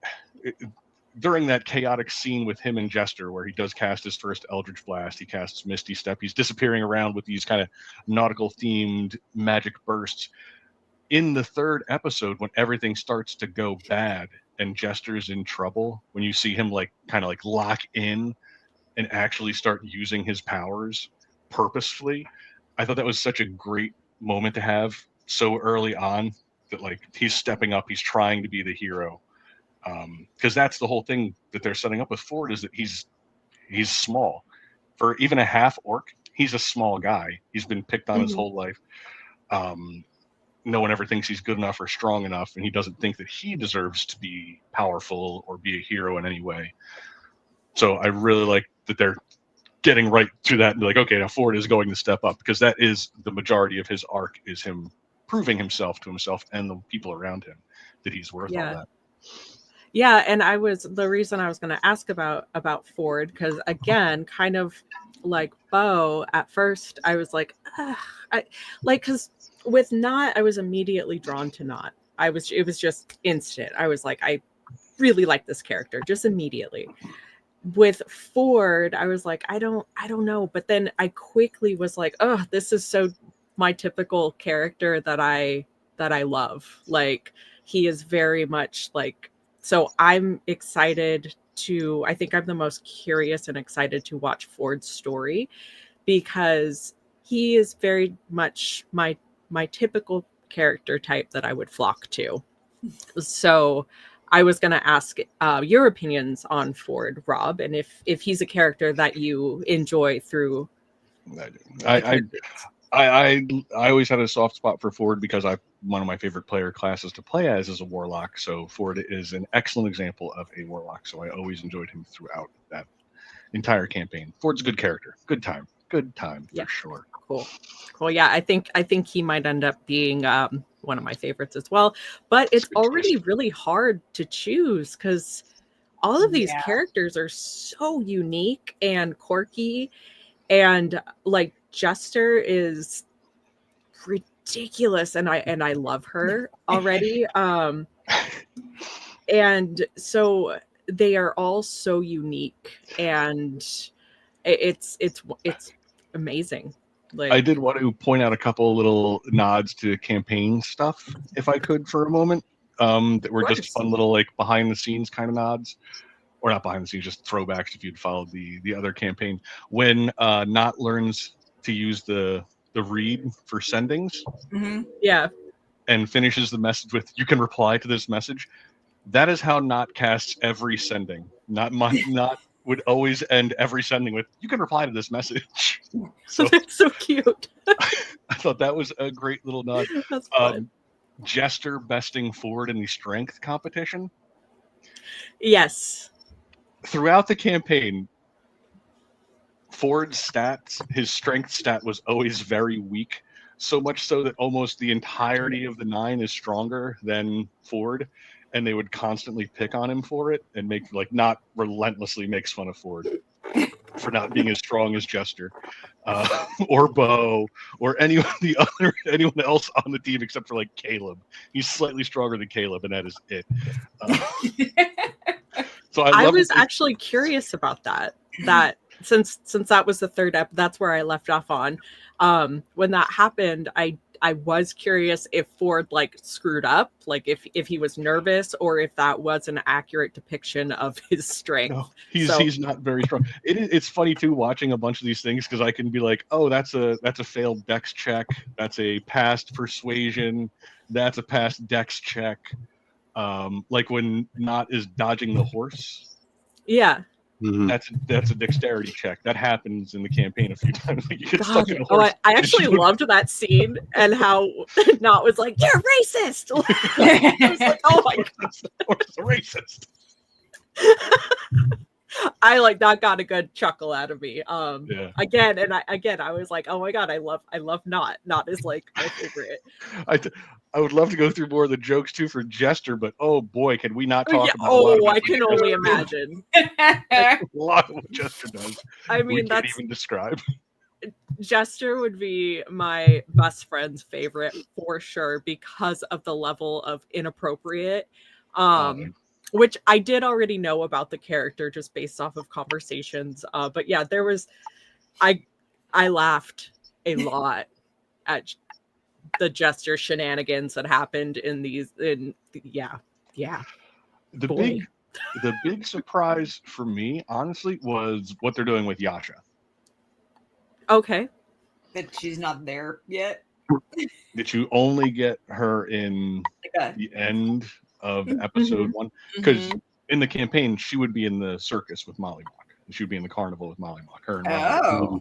during that chaotic scene with him and Jester, where he does cast his first Eldritch Blast, he casts Misty Step, he's disappearing around with these kind of nautical themed magic bursts. In the third episode, when everything starts to go bad and Jester's in trouble, when you see him like kind of like lock in and actually start using his powers purposefully, I thought that was such a great moment to have so early on, that like he's stepping up, he's trying to be the hero. Because that's the whole thing that they're setting up with Ford, is that he's small. For even a half orc, he's a small guy. He's been picked on his whole life. No one ever thinks he's good enough or strong enough, and he doesn't think that he deserves to be powerful or be a hero in any way. So I really like that they're getting right to that and be like, okay, now Ford is going to step up, because that is the majority of his arc, is him proving himself to himself and the people around him that he's worth all that. Yeah, and the reason I was going to ask about Ford, because again, kind of like Bo, at first I was like, because with Not, I was immediately drawn to Not. It was just instant. I was like, I really like this character just immediately. With Ford, I was like, I don't know, but then I quickly was like, oh, this is so my typical character that I love. Like, he is very much like. So I'm excited I think I'm the most curious and excited to watch Ford's story, because he is very much my typical character type that I would flock to. So I was going to ask your opinions on Ford, Rob, and if he's a character that you enjoy through. I always had a soft spot for Ford because one of my favorite player classes to play as is a warlock. So Ford is an excellent example of a warlock. So I always enjoyed him throughout that entire campaign. Ford's a good character. Good time for sure. Cool. Yeah, I think he might end up being one of my favorites as well. But it's already really hard to choose because all of these characters are so unique and quirky, and like Jester is ridiculous, and I love her already. And so they are all so unique, and it's amazing. Like, I did want to point out a couple little nods to campaign stuff, if I could, for a moment. That were just fun little like behind the scenes kind of nods, or not behind the scenes, just throwbacks. If you'd followed the other campaign, when Not learns to use the read for sendings, and finishes the message with "You can reply to this message." That is how Not casts every sending. Not would always end every sending with "You can reply to this message." So that's so cute. I thought that was a great little nod. That's fun. Jester besting Ford in the strength competition. Yes. Throughout the campaign, Ford's stats, his strength stat was always very weak. So much so that almost the entirety of the 9 is stronger than Ford. And they would constantly pick on him for it and Not relentlessly makes fun of Ford for not being as strong as Jester, or Bo, or anyone else on the team except for like Caleb. He's slightly stronger than Caleb, and that is it. So I was actually curious about that. That since that was the third that's where I left off on. When that happened, I was curious if Ford like screwed up, like if he was nervous, or if that was an accurate depiction of his strength. No, he's not very strong. It's funny too watching a bunch of these things because I can be like, oh, that's a failed dex check, that's a passed persuasion, that's a passed dex check. Like when Not is dodging the horse. Yeah. Mm-hmm. That's a dexterity check. That happens in the campaign a few times. Like you get stuck in a horse. I actually loved that scene and how Not was like, "You're racist." I was like, "Oh my god, the horse is a racist." I like that got a good chuckle out of me. Again, I was like, "Oh my god, I love Not. Not is like my favorite." I would love to go through more of the jokes too for Jester, but oh boy, can we not talk about? I can only imagine. A lot of what Jester does. I mean, we can't even describe. Jester would be my best friend's favorite for sure because of the level of inappropriate, which I did already know about the character just based off of conversations. But yeah, there was, I laughed a lot at the Jester shenanigans that happened the big surprise for me, honestly, was what they're doing with Yasha. Okay. That she's not there yet. That you only get her in the end of episode 1, because in the campaign she would be in the circus with Molly Mock. She would be in the carnival with Molly Mock. Her and Molly.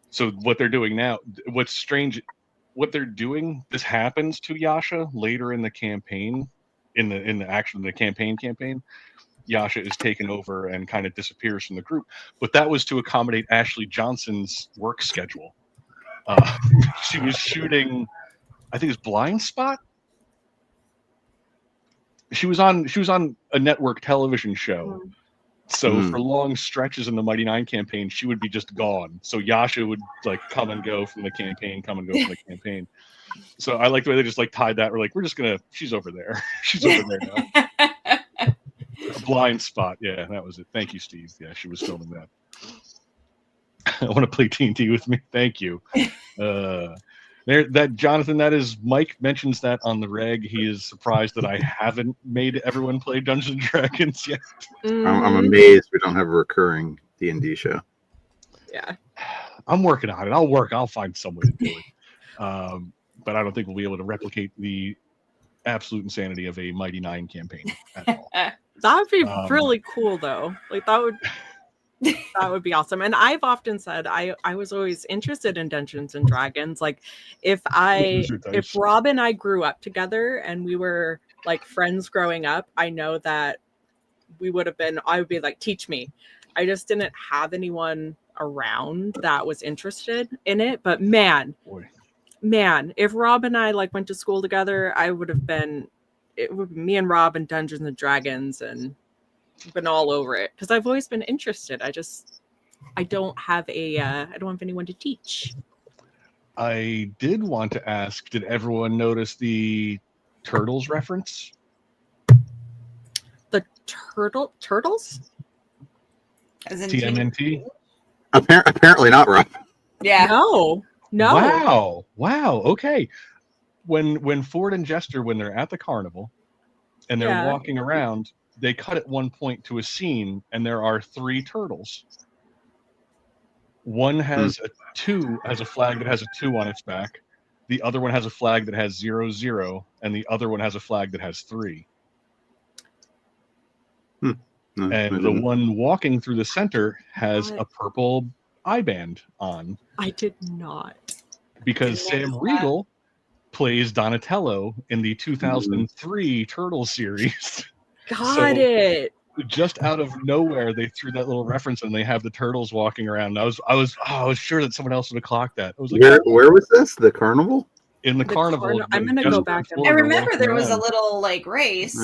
So what they're doing now, what's strange, what they're doing, this happens to Yasha later in the campaign, in the campaign. Yasha is taken over and kind of disappears from the group, but that was to accommodate Ashley Johnson's work schedule. She was shooting, I think it's Blind Spot. She was on a network television show. So for long stretches in the Mighty Nine campaign, she would be just gone. So Yasha would like come and go from the campaign. So I like the way they just like tied that. We're like, she's over there. She's over there now. A Blind Spot. Yeah, that was it. Thank you, Steve. Yeah, she was filming that. I want to play TNT with me. Thank you. That Jonathan, that is Mike mentions that on the reg. He is surprised that I haven't made everyone play Dungeons and Dragons yet. I'm amazed we don't have a recurring D&D show. Yeah, I'm working on it. I'll find some way to do it. But I don't think we'll be able to replicate the absolute insanity of a Mighty Nine campaign at all. That'd be really cool, though. Like that would. That would be awesome. And I've often said I was always interested in Dungeons and Dragons. Like if Rob and I grew up together and we were like friends growing up, I know that I would be like, teach me. I just didn't have anyone around that was interested in it. But man, if Rob and I like went to school together, it would be me and Rob and Dungeons and Dragons and been all over it because I've always been interested. I don't have anyone to teach. I did want to ask, did everyone notice the Turtles reference? The turtles? As in TMNT? Apparently not, Rob. Yeah. No. Wow. Okay. When Ford and Jester, when they're at the carnival and they're walking around, they cut at one point to a scene and there are 3 turtles. One has a flag that has a 2 on its back. The other one has a flag that has 0, and the other one has a flag that has 3. And the one walking through the center has a purple eye band on. I did not. Because Sam Riegel plays Donatello in the 2003 Turtles series. Got it. Just out of nowhere, they threw that little reference, and they have the turtles walking around. I was sure that someone else would have clocked that. I was like, where was this? The carnival? In the carnival. I'm gonna go back. I remember there was a little like race.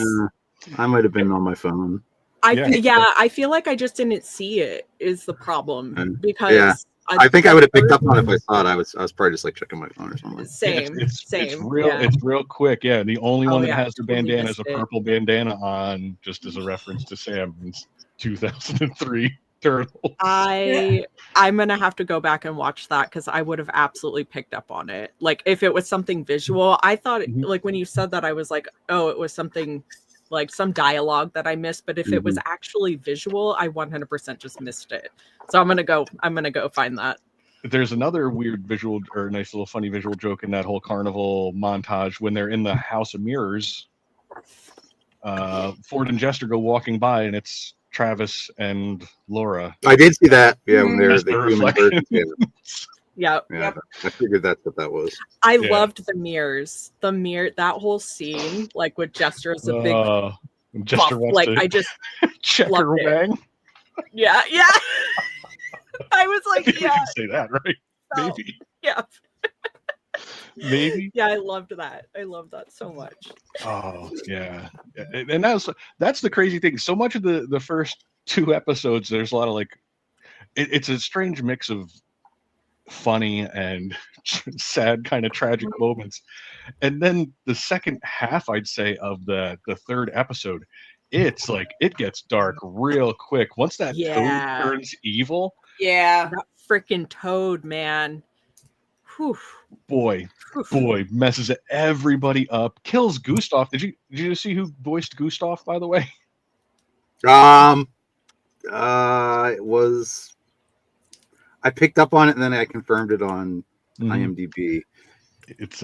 I might have been on my phone. I feel like I just didn't see it. Is the problem because I think I would have picked up on it if I saw it. I was probably just like checking my phone or something. Same. It's real quick. Yeah, the only one that has the bandana is a purple bandana on, just as a reference to Sam's 2003 Turtle. I'm gonna have to go back and watch that because I would have absolutely picked up on it. Like if it was something visual, I thought like when you said that, I was like, oh, it was something like some dialogue that I missed. But if it was actually visual, I 100% just missed it. So I'm gonna go find that. There's another weird visual or nice little funny visual joke in that whole carnival montage when they're in the House of Mirrors. Ford and Jester go walking by, and it's Travis and Laura. I did see that. Yeah, when they're the human version. Yeah. I figured that's what that was. I loved the mirrors. That whole scene, like with Jester as a big Jester buff, like I just check her wang. Yeah. I was like, I think we can say that, right? So, maybe. Yeah. Maybe. Yeah, I loved that. I loved that so much. Oh yeah, and that's the crazy thing. So much of the first 2 episodes, there's a lot of like, it's a strange mix of funny and sad, kind of tragic moments, and then the second half, I'd say, of the 3rd episode, it's like it gets dark real quick once that Toad turns evil. Yeah, that freaking Toad, man. Whew. Boy, messes everybody up. Kills Gustav. Did you see who voiced Gustav, by the way? It was. I picked up on it and then I confirmed it on IMDb. It's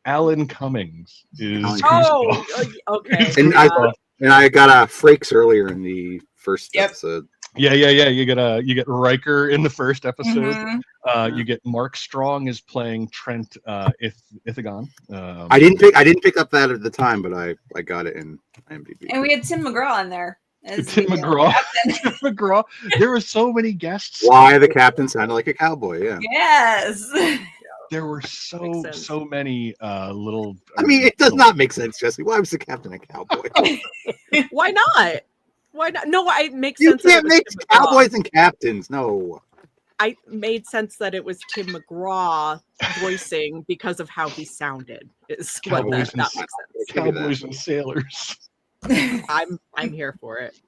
Alan Cummings is. Oh, okay. And I got Frakes earlier in the first episode. Yeah. You get Riker in the first episode. You get Mark Strong is playing Trent Ithagon. I didn't pick up that at the time, but I got it in IMDb. And we had Tim McGraw in there. Tim McGraw. There were so many guests. Why the captain sounded like a cowboy? Yeah. Yes. There were so many little. I mean, it does not make sense, Jesse. Why was the captain a cowboy? Why not? Why not? No, it makes you sense. You can't mix cowboys and captains. No. I made sense that it was Tim McGraw voicing because of how he sounded. Is what that makes sense. Cowboys and sailors. I'm here for it.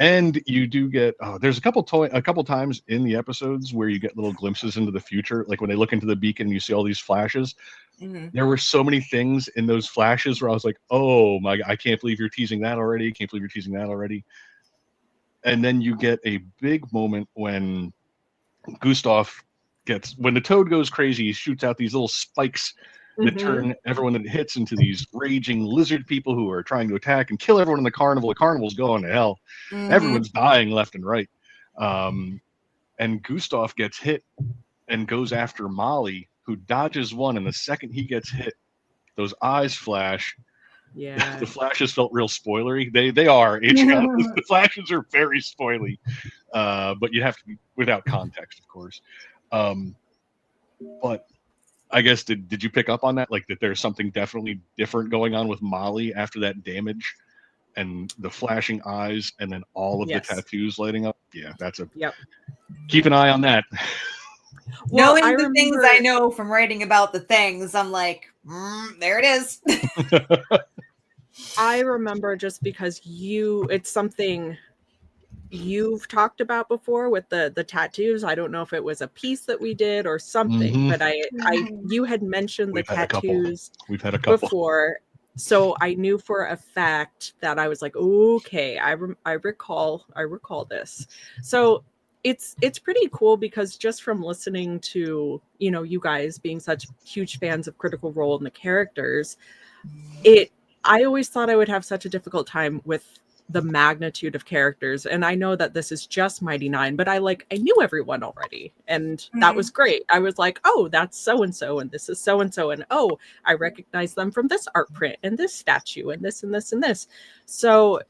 And you do get there's a couple times in the episodes where you get little glimpses into the future, like when they look into the beacon and you see all these flashes. There were so many things in those flashes where I was like, oh my God, I can't believe you're teasing that already. And then you get a big moment when when the Toad goes crazy, he shoots out these little spikes that turn everyone that hits into these raging lizard people who are trying to attack and kill everyone in the carnival. The carnival's going to hell. Everyone's dying left and right. And Gustav gets hit and goes after Molly, who dodges one, and the second he gets hit, those eyes flash. Yeah. The flashes felt real spoilery. They are. The flashes are very spoily, but you have to be without context, of course. But I guess did you pick up on that? Like that there's something definitely different going on with Molly after that damage and the flashing eyes and then all of the tattoos lighting up. Yeah, that's a keep an eye on that. Well, knowing the things I know from writing about the things, I'm like, there it is. I remember just because it's something you've talked about before with the tattoos. I don't know if it was a piece that we did or something, but you had mentioned the tattoos We've had a couple before. So I knew for a fact that I was like, okay, I recall this. So it's pretty cool because just from listening to, you guys being such huge fans of Critical Role and the characters, I always thought I would have such a difficult time with the magnitude of characters. And I know that this is just Mighty Nine, but I knew everyone already. And that was great. I was like, oh, that's so-and-so, and this is so-and-so. And oh, I recognize them from this art print and this statue and this and this and this. So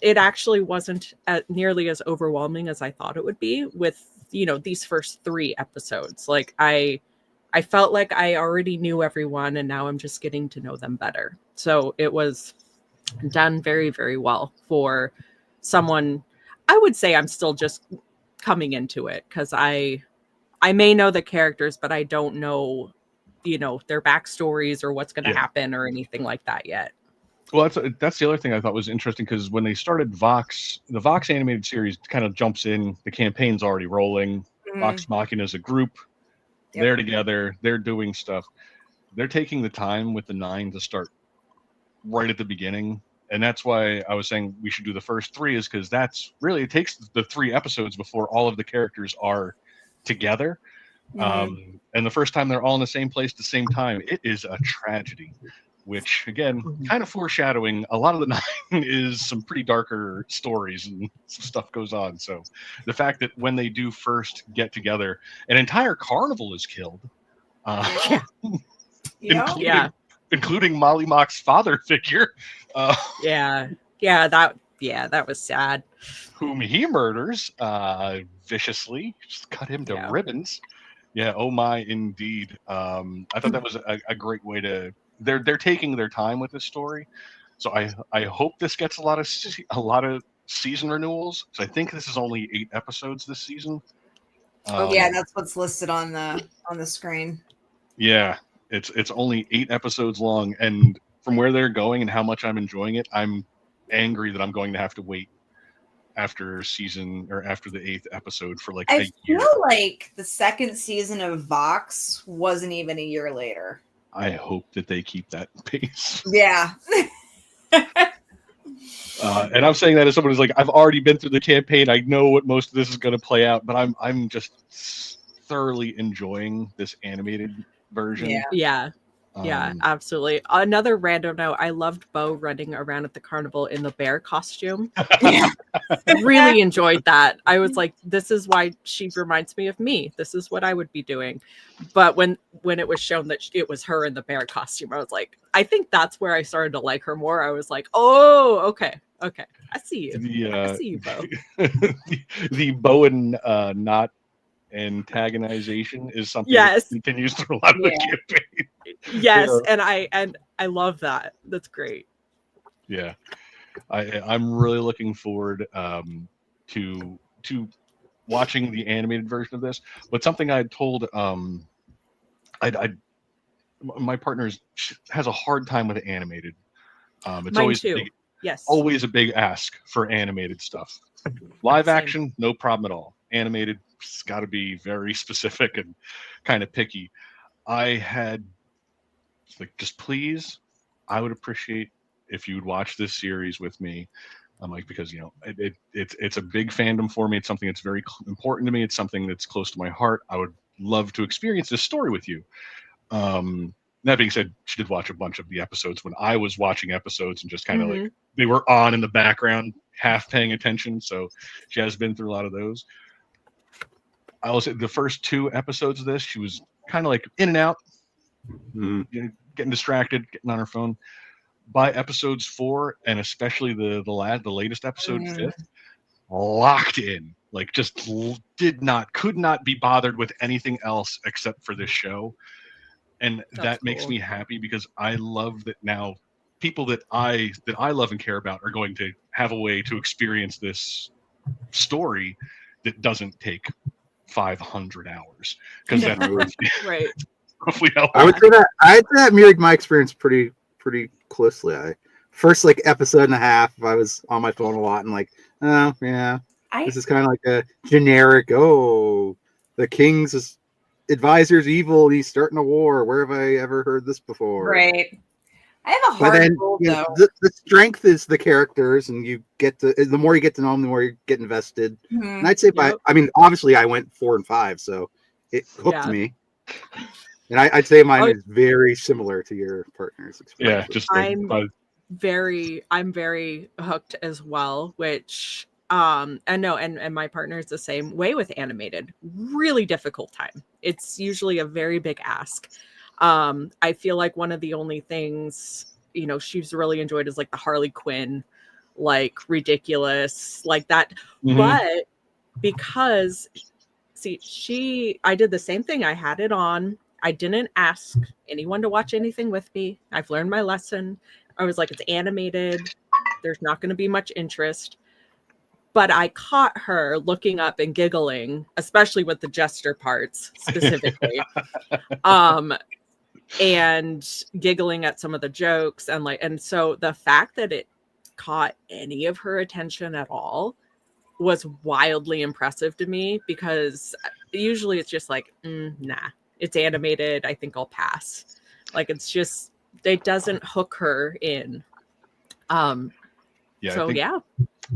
it actually wasn't nearly as overwhelming as I thought it would be with, these first 3 episodes. Like I felt like I already knew everyone and now I'm just getting to know them better. So it was done very, very well for someone. I would say I'm still just coming into it because I may know the characters, but I don't know, their backstories or what's going to happen or anything like that yet. Well, that's the other thing I thought was interesting because when they started Vox, the Vox animated series kind of jumps in. The campaign's already rolling. Vox Machina is a group. They're together. They're doing stuff. They're taking the time with the 9 to start right at the beginning. And that's why I was saying we should do the first 3 is because that's really, it takes the 3 episodes before all of the characters are together. And the first time they're all in the same place at the same time, it is a tragedy, which again, kind of foreshadowing a lot of the 9 is some pretty darker stories and some stuff goes on. So the fact that when they do first get together, an entire carnival is killed. Including Molly Mock's father figure. That was sad. Whom he murders viciously, just cut him to ribbons. Yeah, oh my, indeed. I thought that was a great way to. They're taking their time with this story, so I hope this gets a lot of season renewals. So I think this is only 8 episodes this season. That's what's listed on the screen. Yeah. It's only 8 episodes long, and from where they're going and how much I'm enjoying it, I'm angry that I'm going to have to wait after the 8th episode for like a year. I feel like the 2nd season of Vox wasn't even a year later. I hope that they keep that pace. Yeah. And I'm saying that as someone who's like, I've already been through the campaign. I know what most of this is going to play out, but I'm just thoroughly enjoying this animated version. Yeah, absolutely. Another random note, I loved Bo running around at the carnival in the bear costume. Really enjoyed that. I was like, this is why she reminds me of me. This is what I would be doing. But when it was shown that it was her in the bear costume, I was like, I think that's where I started to like her more. I was like, oh, okay. I see you. I see you, Bo. The Bowen not antagonization is something that continues through a lot of the campaign. Yes, and I love that. That's great. Yeah, I'm really looking forward to watching the animated version of this. But something I had told my partner has a hard time with animated. It's Mine always too. Always a big ask for animated stuff. Live action, no problem at all. Animated, it's got to be very specific and kind of picky. I had like, just please, I would appreciate if you would watch this series with me. I'm like, because it's a big fandom for me. It's something that's very important to me. It's something that's close to my heart. I would love to experience this story with you. That being said, she did watch a bunch of the episodes when I was watching episodes and just kind of Mhm. like they were on in the background, half paying attention. So she has been through a lot of those. I will say the first 2 episodes of this, she was kind of like in and out, Mhm. getting distracted, getting on her phone. By episodes 4 and especially the latest episode, 5th, locked in. Like just could not be bothered with anything else except for this show. And that makes me happy because I love that now people that I love and care about are going to have a way to experience this story that doesn't take 500 hours, because Yeah. that's Right. roughly how I would say that mirrored my experience pretty closely. I first like episode and a half, I was on my phone a lot and like, oh yeah, this is kind of like a generic. Oh, the king's advisor's evil. He's starting a war. Where have I ever heard this before? Right. I have a But hard then rule you though. know, the strength is the characters, and you get to the more you get to know them, the more you get invested. Mhm. And I'd say Yep. I mean, obviously, I went 4 and 5, so it hooked Yeah. me. And I'd say mine Oh. is very similar to your partner's experience. yeah, just like I'm very hooked as well, which and no, and my partner is the same way with animated. Really difficult time. It's usually a very big ask. I feel like one of the only things, you know, she's really enjoyed is like the Harley Quinn, like ridiculous, like that. Mhm. But because see, I did the same thing. I had it on. I didn't ask anyone to watch anything with me. I've learned my lesson. I was like, it's animated. There's not going to be much interest. But I caught her looking up and giggling, especially with the jester parts specifically. And giggling at some of the jokes and so the fact that it caught any of her attention at all was wildly impressive to me, because usually it's just like, nah, it's animated, I think I'll pass. Like it doesn't hook her in. Yeah, So yeah,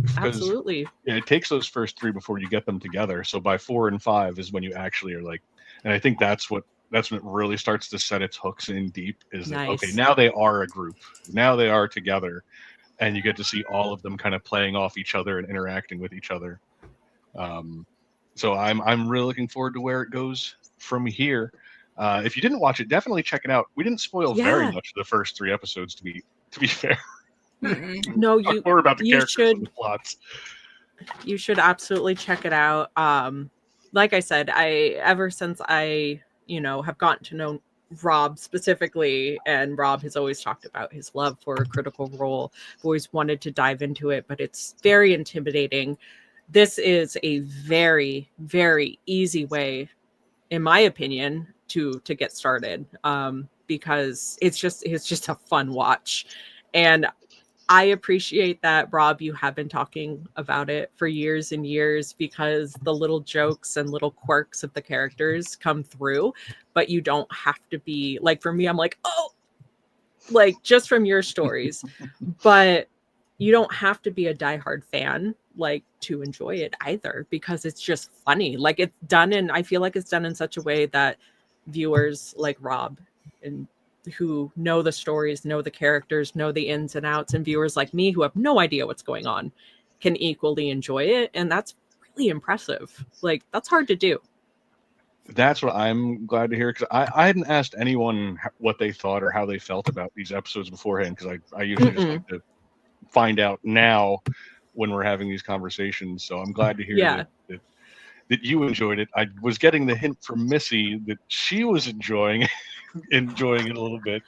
'cause, absolutely. yeah, it takes those first 3 before you get them together. So by 4 and 5 is when you actually are like, and I think that's when it really starts to set its hooks in deep. Is that okay? Nice. Now they are a group. Now they are together, and you get to see all of them kind of playing off each other and interacting with each other. So I'm really looking forward to where it goes from here. If you didn't watch it, definitely check it out. We didn't spoil very Yeah. much of the first 3 episodes, to be fair. Mm-mm. No, Talk more about the you characters should and the plots. you should absolutely check it out. Like I said, ever since I, have gotten to know Rob specifically, and Rob has always talked about his love for Critical Role. I've always wanted to dive into it, but it's very intimidating. This is a very, very easy way, in my opinion, to get started, because it's just a fun watch. And I appreciate that, Rob, you have been talking about it for years and years, because the little jokes and little quirks of the characters come through, but you don't have to be like, for me, I'm like, oh, like just from your stories, but you don't have to be a diehard fan like to enjoy it either, because it's just funny. Like it's done I feel like it's done in such a way that viewers like Rob and who know the stories, know the characters, know the ins and outs, and viewers like me who have no idea what's going on can equally enjoy it. And that's really impressive. Like that's hard to do. That's what I'm glad to hear, because I hadn't asked anyone what they thought or how they felt about these episodes beforehand, because I usually just like to find out now when we're having these conversations. So I'm glad to hear that you enjoyed it. I was getting the hint from Missy that she was enjoying it a little bit.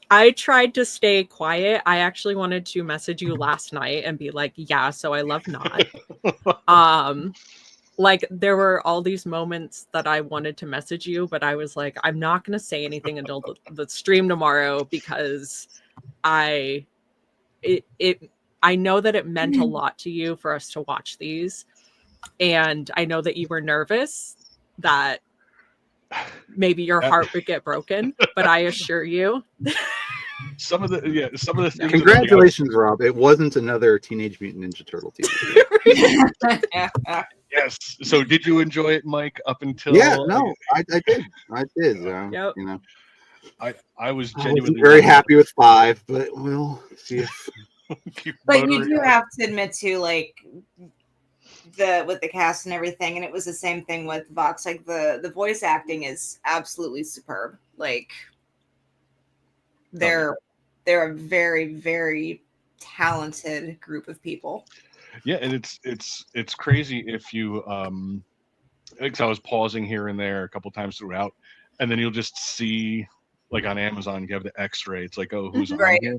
I tried to stay quiet. I actually wanted to message you last night and be like, yeah, so I love Not. Like there were all these moments that I wanted to message you, but I was like, I'm not going to say anything until the stream tomorrow, because I know that it meant a lot to you for us to watch these. And I know that you were nervous that maybe your heart would get broken, but I assure you. Some of the things. Congratulations, Rob. It wasn't another Teenage Mutant Ninja Turtle TV. Yes. So did you enjoy it, Mike, up until... Yeah, no, I did. Yep. I was I genuinely wasn't very happy with 5, but we'll see if. But you do have to admit to like with the cast and everything, and it was the same thing with Vox. Like the voice acting is absolutely superb. Like they're a very, very talented group of people. Yeah, and it's crazy if you because I was pausing here and there a couple times throughout, and then you'll just see like on Amazon you have the X-ray. It's like, oh, who's on here?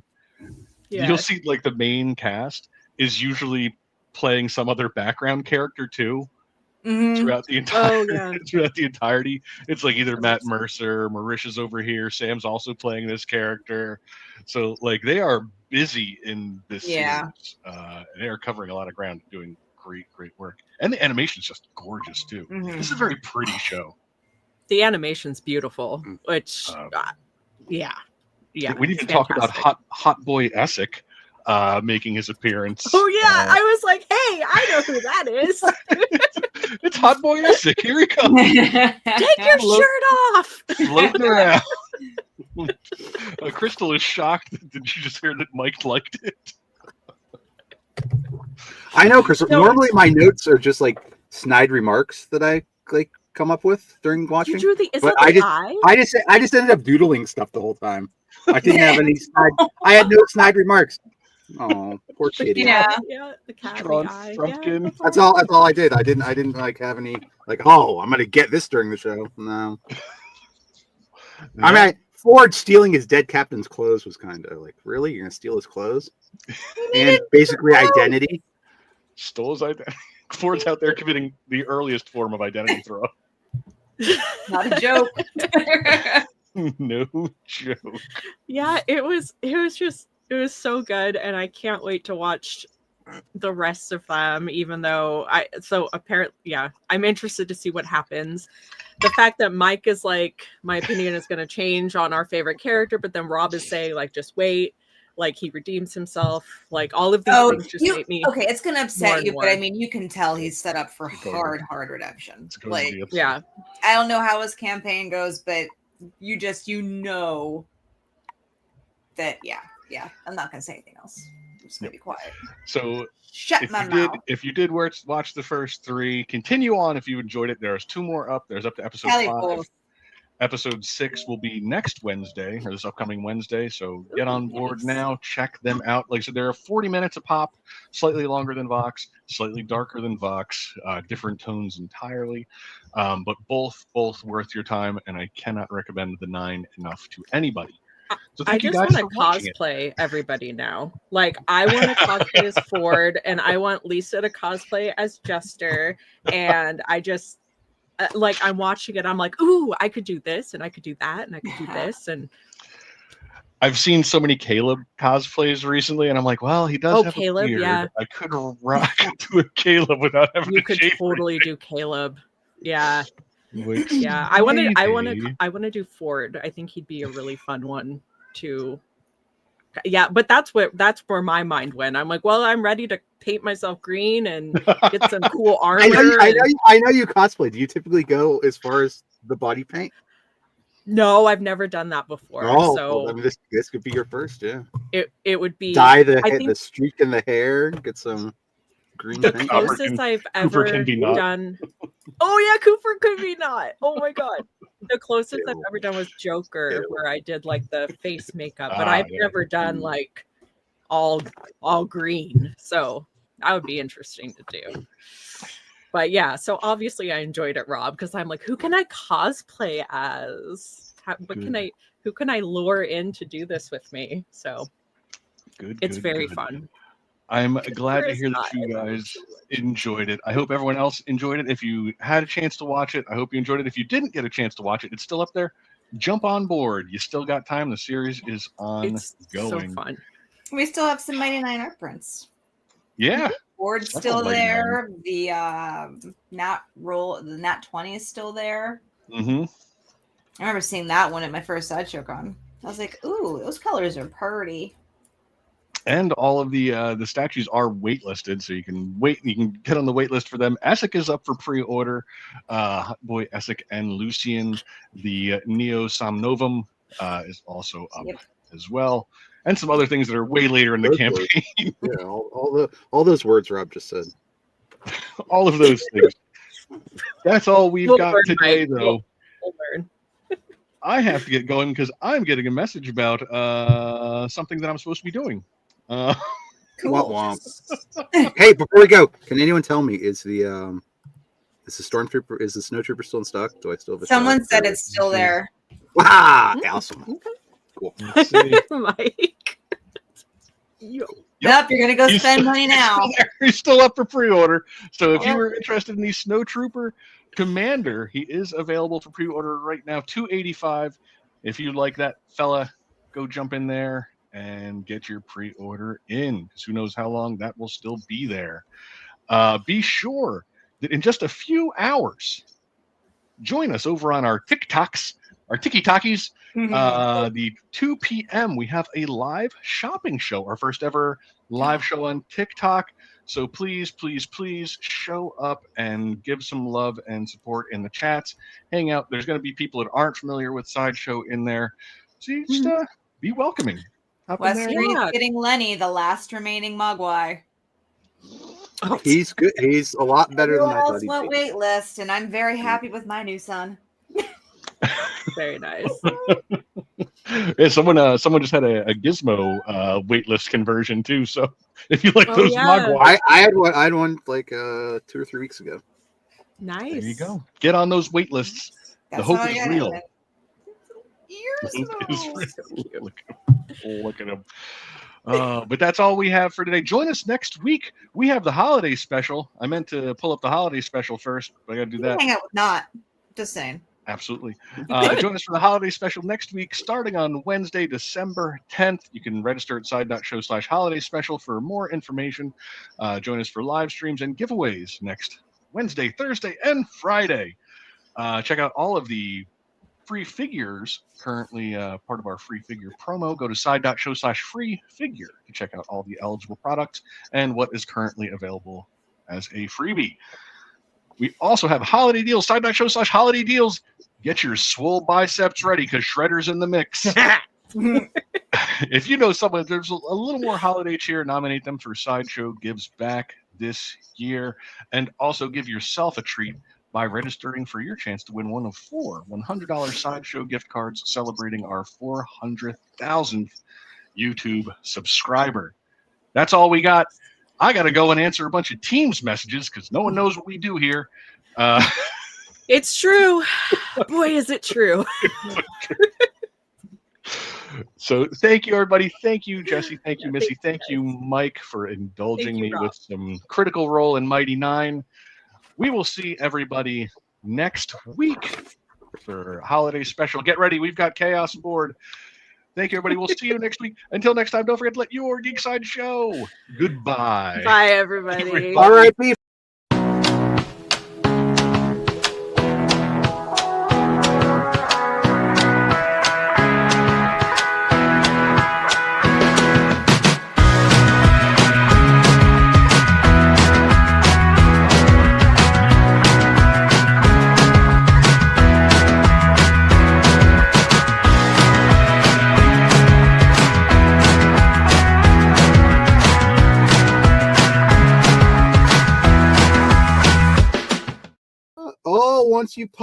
Yeah. You'll see like the main cast is usually playing some other background character too throughout the entire throughout the entirety. It's like either Matt Mercer, Marisha's over here, Sam's also playing this character. So like they are busy in this series. They are covering a lot of ground, doing great work. And the animation's just gorgeous too. This is a very pretty show. The animation's beautiful, which yeah. We didn't even talk about Hot Boy Essek making his appearance. Oh yeah, I was like, hey, I know who that is. It's Hot Boy Essek. Here he comes. Take your shirt off. Floating around. Crystal is shocked. Did you just hear that Mike liked it? I know, Crystal. Normally my notes are just like snide remarks that I like come up with during watching. You drew the, is but that the eye? I just ended up doodling stuff the whole time. I didn't have any snide. I had no snide remarks. Oh, poor kitty. Yeah, the cat, Drawn the eye. Frumpkin. Yeah, That's all I did. I didn't like have any like, oh, I'm gonna get this during the show. No. I mean, Ford stealing his dead captain's clothes was kind of like, really? You're gonna steal his clothes? And basically identity. Stole his identity. Ford's out there committing the earliest form of identity throw. Not a joke. No joke. Yeah, it was so good, and I can't wait to watch the rest of them, even though I'm interested to see what happens. The fact that Mike is like, my opinion is going to change on our favorite character, but then Rob is saying like, just wait, like he redeems himself, like all of these things just make me it's going to upset you, more. But I mean, you can tell he's set up for hard redemption. Like, yeah, I don't know how his campaign goes, but you know that I'm not going to say anything else. I'm just going to be quiet. So shut my mouth. If you did watch the first 3, continue on if you enjoyed it. There's 2 more up. There's up to episode 5. Episode 6 will be next Wednesday, or this upcoming Wednesday. So get on board now. Check them out. Like I said, there are 40 minutes a pop, slightly longer than Vox, slightly darker than Vox, different tones entirely. But both worth your time, and I cannot recommend the 9 enough to anybody. So I just want to cosplay everybody now. Like, I want to cosplay as Ford, and I want Lisa to cosplay as Jester, and I just like, I'm watching it. I'm like, ooh, I could do this, and I could do that, and I could do this, and I've seen so many Caleb cosplays recently, and I'm like, well, he does have Caleb, a beard. yeah. I could rock to a Caleb without having you to could shave totally do Caleb. Yeah. Which Yeah. I want to do Ford. I think he'd be a really fun one to. Yeah, but that's where my mind went. I'm like, well, I'm ready to paint myself green and get some cool armor. I know you cosplay. Do you typically go as far as the body paint? No, I've never done that before. Oh, so well, I mean, this could be your first, yeah. It would be dye the streak in the hair, get some green. The closest I've ever done. Oh yeah, Cooper could be not. Oh my god. The closest I've ever done was Joker, where I did like the face makeup, but I've never done like all green. So that would be interesting to do. But yeah, so obviously I enjoyed it, Rob, because I'm like, who can I cosplay as? Who can I lure in to do this with me? So it's very fun. I'm glad to hear that you guys enjoyed it. I hope everyone else enjoyed it. If you had a chance to watch it, I hope you enjoyed it. If you didn't get a chance to watch it, it's still up there. Jump on board. You still got time. The series is ongoing. It's so fun. We still have some Mighty 9 art prints. Yeah. Board's still there. The Nat 20 is still there. Mm-hmm. I remember seeing that one at my first Sideshow con. I was like, ooh, those colors are pretty. And all of the statues are waitlisted, so you can wait. You can get on the wait list for them. Essek is up for pre-order. Hot Boy Essek and Lucian, the Neo Somnovum is also up as well, and some other things that are way later in the campaign. Yeah, all those words Rob just said. All of those things. That's all we've got today, though. We'll learn. I have to get going because I'm getting a message about something that I'm supposed to be doing. Cool. Womp womp. Hey, before we go, can anyone tell me is the stormtrooper, is the snowtrooper still in stock? Do I still have a Someone stock? said it's still there. Wow, awesome. Okay. Cool. Let's see. Mike. Yo. Yep, you're gonna go spend money now. He's still up for pre-order. So if you were interested in the Snowtrooper Commander, he is available for pre-order right now, $285. If you like that fella, go jump in there and get your pre-order in, because who knows how long that will still be there. Be sure that in just a few hours, join us over on our TikToks, our Tiki-Takis. The 2 p.m. we have a live shopping show, our first ever live show on TikTok. So please, please, please show up and give some love and support in the chats. Hang out. There's going to be people that aren't familiar with Sideshow in there. So you just be welcoming. Westree's getting Lenny, the last remaining Mogwai. He's good. He's a lot better than I thought he'd went be. wait list, and I'm very happy with my new son. Very nice. Yeah, someone just had a Gizmo waitlist conversion too. So if you like those Mogwai, I had one like 2 or 3 weeks ago. Nice. There you go. Get on those wait lists. The hope is real. Look at him. But that's all we have for today. Join us next week. We have the holiday special. I meant to pull up the holiday special first, but I got to do that. Hang out with Not. Just saying. Absolutely. Join us for the holiday special next week, starting on Wednesday, December 10th. You can register at side.show/holiday special for more information. Join us for live streams and giveaways next Wednesday, Thursday, and Friday. Check out all of the free figures currently part of our free figure promo. Go to side.show/free figure to check out all the eligible products and what is currently available as a freebie. We also have holiday deals, side.show/holiday deals. Get your swole biceps ready because Shredder's in the mix. If you know someone, there's a little more holiday cheer, nominate them for Sideshow Gives Back this year. And also give yourself a treat by registering for your chance to win one of 4 $100 Sideshow gift cards celebrating our 400,000th YouTube subscriber. That's all we got. I got to go and answer a bunch of Teams messages because no one knows what we do here. It's true. Boy, is it true. So thank you, everybody. Thank you, Jesse. Thank you, Missy. Thank you, Mike, for indulging me with some Critical Role in Mighty 9. We will see everybody next week for holiday special. Get ready. We've got chaos aboard. Thank you, everybody. We'll see you next week. Until next time, don't forget to let your Geek Side show. Goodbye. Bye, everybody. All right, peace. Once you pop